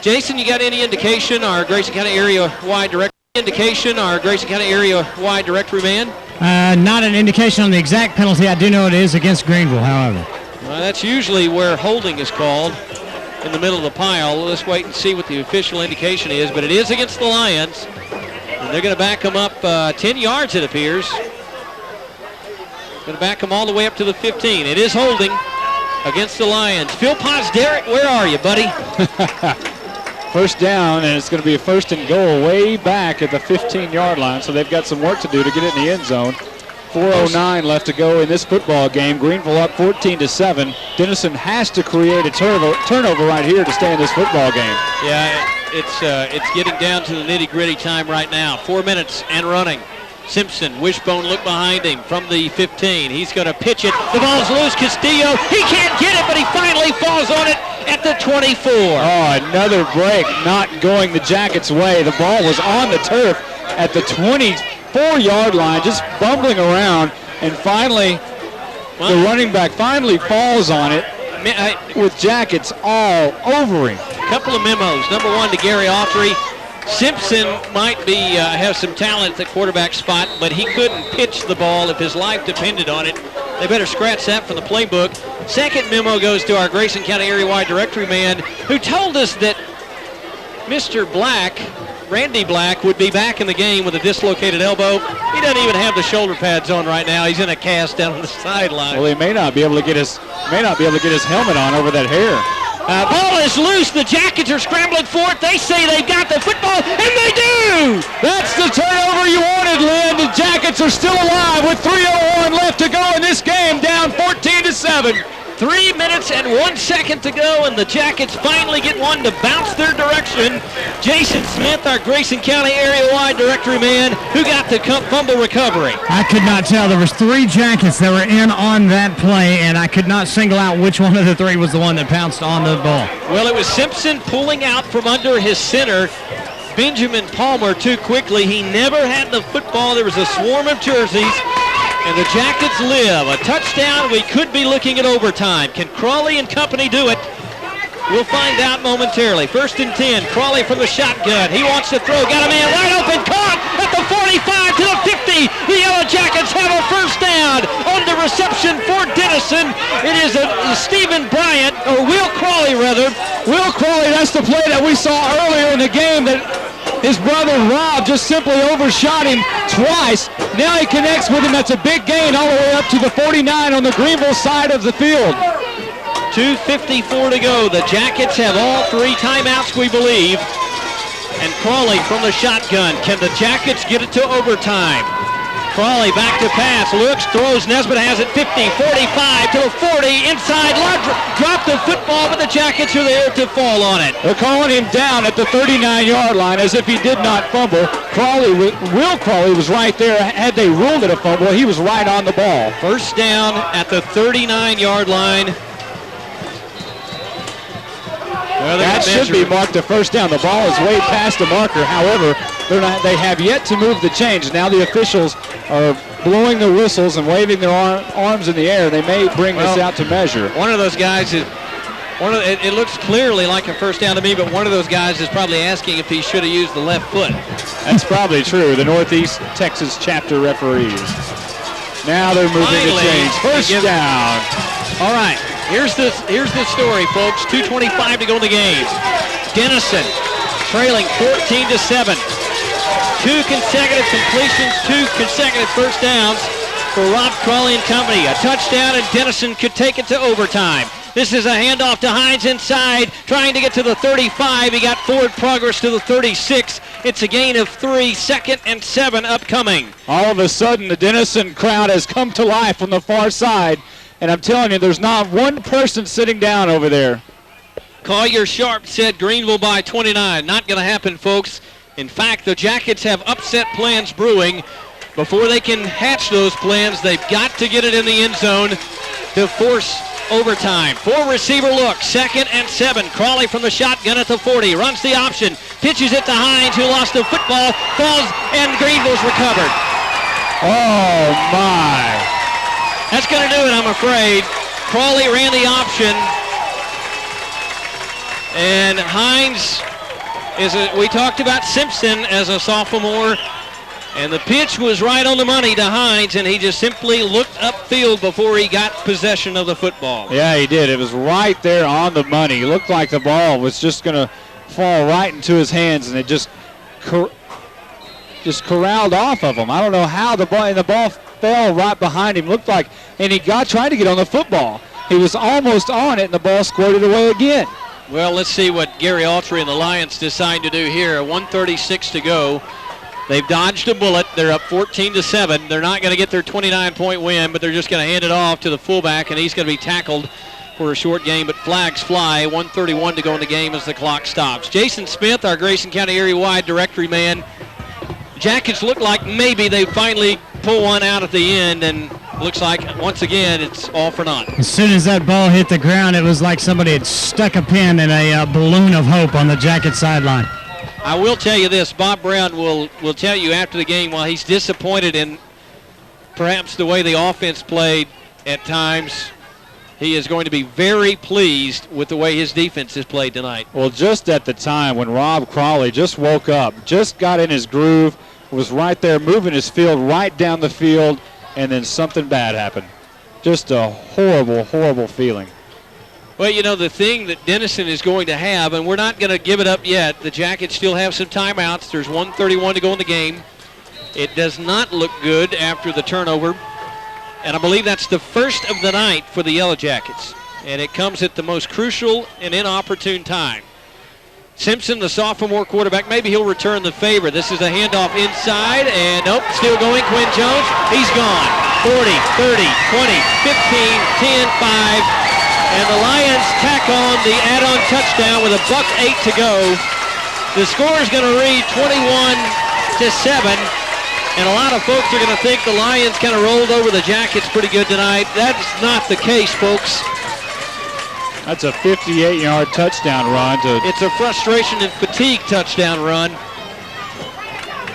Jason, you got any indication, our Grayson County area-wide directory man? Not an indication on the exact penalty. I do know it is against Greenville, however. Well, that's usually where holding is called, in the middle of the pile. Let's wait and see what the official indication is, but it is against the Lions, and they're going to back them up 10 yards, it appears. Going to back them all the way up to the 15. It is holding against the Lions. Phil Potts, Derek, where are you, buddy? First down, and it's going to be a first and goal way back at the 15-yard line, so they've got some work to do to get it in the end zone. 4:09 left to go in this football game. Greenville up 14-7. Denison has to create a turnover right here to stay in this football game. Yeah, it's getting down to the nitty-gritty time right now. 4 minutes and running. Simpson, wishbone look behind him from the 15. He's going to pitch it. The ball's loose. Castillo, he can't get it, but he finally falls on it at the 24. Oh, another break, not going the Jackets' way. The ball was on the turf at the 24-yard line, just bumbling around, and finally, the running back finally falls on it with Jackets all over him. A couple of memos. Number one to Gary Autry. Simpson might be have some talent at the quarterback spot, but he couldn't pitch the ball if his life depended on it. They better scratch that from the playbook. Second memo goes to our Grayson County area-wide directory man, who told us that Mr. Black, Randy Black, would be back in the game with a dislocated elbow. He doesn't even have the shoulder pads on right now. He's in a cast down on the sideline. Well, he may not be able to get his helmet on over that hair. Ball is loose. The Jackets are scrambling for it. They say they've got the football, and they do! That's the turnover you wanted, Lynn. The Jackets are still alive with 3:01 left to go in this game, down 14-7. 3 minutes and 1 second to go, and the Jackets finally get one to bounce their direction. Jason Smith, our Grayson County area-wide directory man, who got the fumble recovery. I could not tell. There was 3 Jackets that were in on that play, and I could not single out which one of the 3 was the one that pounced on the ball. Well, it was Simpson pulling out from under his center, Benjamin Palmer, too quickly. He never had the football. There was a swarm of jerseys. And the Jackets live. A touchdown. We could be looking at overtime. Can Crawley and company do it? We'll find out momentarily. 1st and 10. Crawley from the shotgun. He wants to throw. Got a man wide open. Caught at the 45 to the 50. The Yellow Jackets have a first down on the reception for Denison. It is Stephen Bryant, or Will Crawley rather. Will Crawley, that's the play that we saw earlier in the game that his brother Rob just simply overshot him twice. Now he connects with him. That's a big gain all the way up to the 49 on the Greenville side of the field. 2:54 to go. The Jackets have all 3 timeouts, we believe. And Crawley from the shotgun. Can the Jackets get it to overtime? Crawley back to pass. Looks, throws. Nesbitt has it 50, 45 to the 40. Inside. Drop the football, but the Jackets are there to fall on it. They're calling him down at the 39-yard line as if he did not fumble. Will Crawley was right there. Had they ruled it a fumble, he was right on the ball. First down at the 39-yard line. Well, that should be marked a first down. The ball is way past the marker. However, they have yet to move the chains. Now the officials are blowing the whistles and waving their arms in the air. They may bring this out to measure. One of those guys is, it looks clearly like a first down to me, but one of those guys is probably asking if he should have used the left foot. That's probably true. The Northeast Texas chapter referees. Now they're moving the chains. First down. All right. Here's the story, folks. 2:25 to go in the game. Denison trailing 14-7. 2 consecutive completions, 2 consecutive first downs for Rob Crawley and company. A touchdown, and Denison could take it to overtime. This is a handoff to Hines inside, trying to get to the 35. He got forward progress to the 36. It's a gain of 3, 2nd and 7 upcoming. All of a sudden, the Denison crowd has come to life on the far side. And I'm telling you, there's not one person sitting down over there. Collier Sharp said Greenville by 29. Not going to happen, folks. In fact, the Jackets have upset plans brewing. Before they can hatch those plans, they've got to get it in the end zone to force overtime. 4-receiver look, 2nd and 7. Crawley from the shotgun at the 40, runs the option, pitches it to Hines, who lost the football, falls, and Greenville's recovered. Oh, my. That's going to do it, I'm afraid. Crawley ran the option, and Hines we talked about Simpson as a sophomore, and the pitch was right on the money to Hines, and he just simply looked upfield before he got possession of the football. Yeah, he did. It was right there on the money. It looked like the ball was just going to fall right into his hands, and it just corralled off of him. I don't know how the ball fell right behind him. Looked like, and he tried to get on the football. He was almost on it, and the ball squirted away again. Well, let's see what Gary Autry and the Lions decide to do here. 1:36 to go. They've dodged a bullet. They're up 14-7. They're not going to get their 29-point win, but they're just going to hand it off to the fullback, and he's going to be tackled for a short game, but flags fly. 1:31 to go in the game as the clock stops. Jason Smith, our Grayson County area-wide directory man. Jackets look like maybe they finally pull one out at the end, and looks like, once again, it's all for naught. As soon as that ball hit the ground, it was like somebody had stuck a pin in a balloon of hope on the Jacket sideline. I will tell you this, Bob Brown will tell you after the game, while he's disappointed in perhaps the way the offense played at times, he is going to be very pleased with the way his defense has played tonight. Well, just at the time when Rob Crawley just woke up, just got in his groove, was right there moving his field right down the field, and then something bad happened. Just a horrible, horrible feeling. Well, you know, the thing that Denison is going to have, and we're not going to give it up yet, the Jackets still have some timeouts. There's 1:31 to go in the game. It does not look good after the turnover, and I believe that's the first of the night for the Yellow Jackets, and it comes at the most crucial and inopportune time. Simpson, the sophomore quarterback, maybe he'll return the favor. This is a handoff inside, and nope, still going. Quinn Jones, he's gone. 40, 30, 20, 15, 10, 5, and the Lions tack on the add-on touchdown with $1:08 to go. The score is going to read 21-7, and a lot of folks are going to think the Lions kind of rolled over the Jackets pretty good tonight. That's not the case, folks. That's a 58-yard touchdown run. It's a frustration and fatigue touchdown run.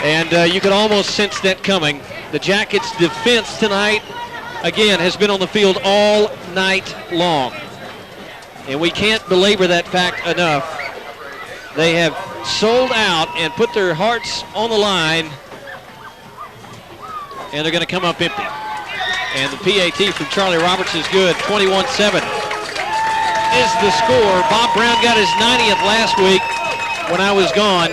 And you can almost sense that coming. The Jackets' defense tonight, again, has been on the field all night long. And we can't belabor that fact enough. They have sold out and put their hearts on the line. And they're going to come up empty. And the PAT from Charlie Roberts is good, 21-7. Is the score. Bob Brown got his 90th last week when I was gone.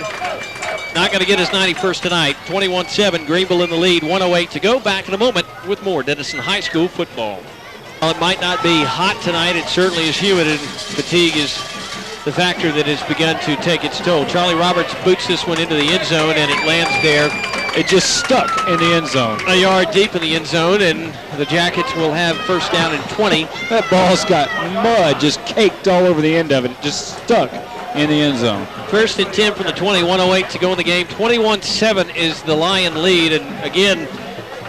Not going to get his 91st tonight. 21-7, Greenville in the lead, 1:08 to go. Back in a moment with more Denison High School football. While it might not be hot tonight, it certainly is humid, and fatigue is the factor that has begun to take its toll. Charlie Roberts boots this one into the end zone, and it lands there. It just stuck in the end zone. A yard deep in the end zone, and the Jackets will have first down and 20. That ball's got mud just caked all over the end of it. It just stuck in the end zone. First and 10 from the 20, 1:08 to go in the game. 21-7 is the Lion lead, and again,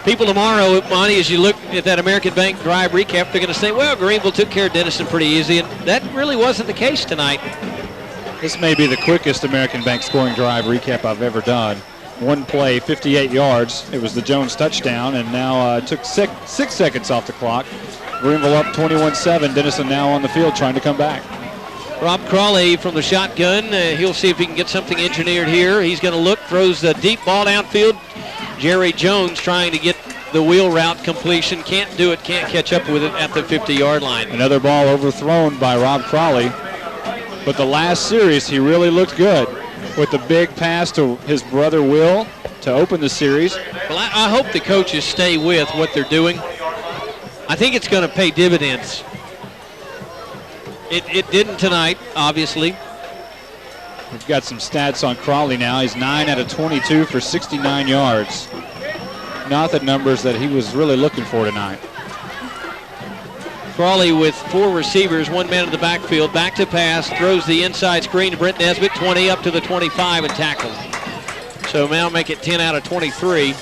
people tomorrow, Monte, as you look at that American Bank Drive recap, they're going to say, well, Greenville took care of Denison pretty easy, and that really wasn't the case tonight. This may be the quickest American Bank scoring drive recap I've ever done. One play, 58 yards. It was the Jones touchdown, and now took 6 seconds off the clock. Greenville up 21-7. Denison now on the field trying to come back. Rob Crawley from the shotgun. He'll see if he can get something engineered here. He's going to look, throws the deep ball downfield. Jerry Jones trying to get the wheel route completion. Can't do it, can't catch up with it at the 50-yard line. Another ball overthrown by Rob Crawley. But the last series, he really looked good with the big pass to his brother Will to open the series. Well, I hope the coaches stay with what they're doing. I think it's going to pay dividends. It didn't tonight, obviously. We've got some stats on Crawley now. He's 9 out of 22 for 69 yards. Not the numbers that he was really looking for tonight. Crawley with 4 receivers, 1 man in the backfield, back to pass, throws the inside screen to Brent Nesbitt, 20 up to the 25 and tackled. So now make it 10 out of 23.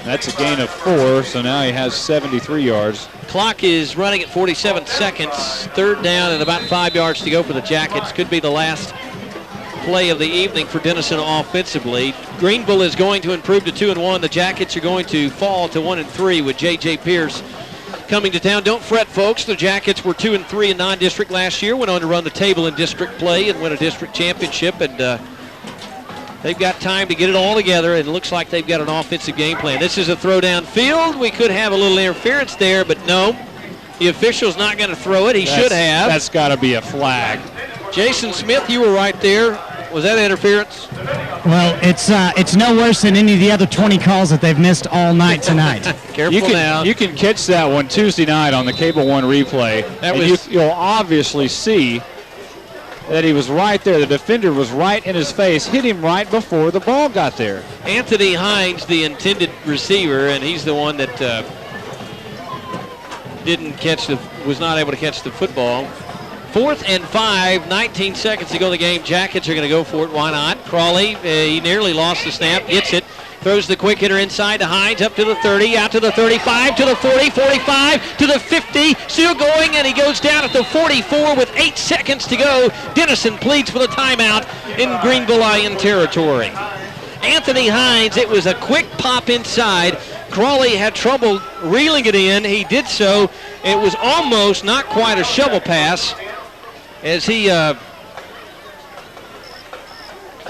That's a gain of 4, so now he has 73 yards. Clock is running at 47 seconds. 3rd down and about 5 yards to go for the Jackets. Could be the last play of the evening for Denison offensively. Greenville is going to improve to 2-1. The Jackets are going to fall to 1-3 with J.J. Pierce coming to town. Don't fret, folks. The Jackets were 2-3 in non-district last year. Went on to run the table in district play and win a district championship. And they've got time to get it all together, and it looks like they've got an offensive game plan. This is a throw downfield. We could have a little interference there, but no. The official's not going to throw it. He should have. That's got to be a flag. Jason Smith, you were right there. Was that interference? Well, it's no worse than any of the other 20 calls that they've missed all night tonight. Careful now. You can catch that one Tuesday night on the Cable One replay. You'll obviously see that he was right there. The defender was right in his face, hit him right before the ball got there. Anthony Hines, the intended receiver, and he's the one that was not able to catch the football. 4th and 5, 19 seconds to go in the game. Jackets are going to go for it. Why not? Crawley, he nearly lost the snap, gets it. Throws the quick hitter inside to Hines, up to the 30, out to the 35, to the 40, 45, to the 50, still going, and he goes down at the 44 with 8 seconds to go. Denison pleads for the timeout in Greenville Lion territory. Anthony Hines, it was a quick pop inside. Crawley had trouble reeling it in. He did so. It was almost not quite a shovel pass as he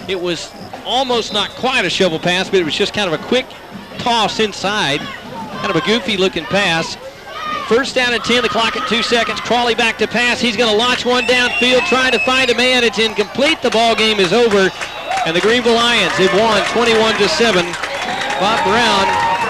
it was almost not quite a shovel pass, but it was just kind of a quick toss inside. Kind of a goofy looking pass. 1st down and 10, the clock at 2 seconds. Crawley back to pass. He's going to launch one downfield, trying to find a man. It's incomplete. The ball game is over, and the Greenville Lions have won 21-7. Bob Brown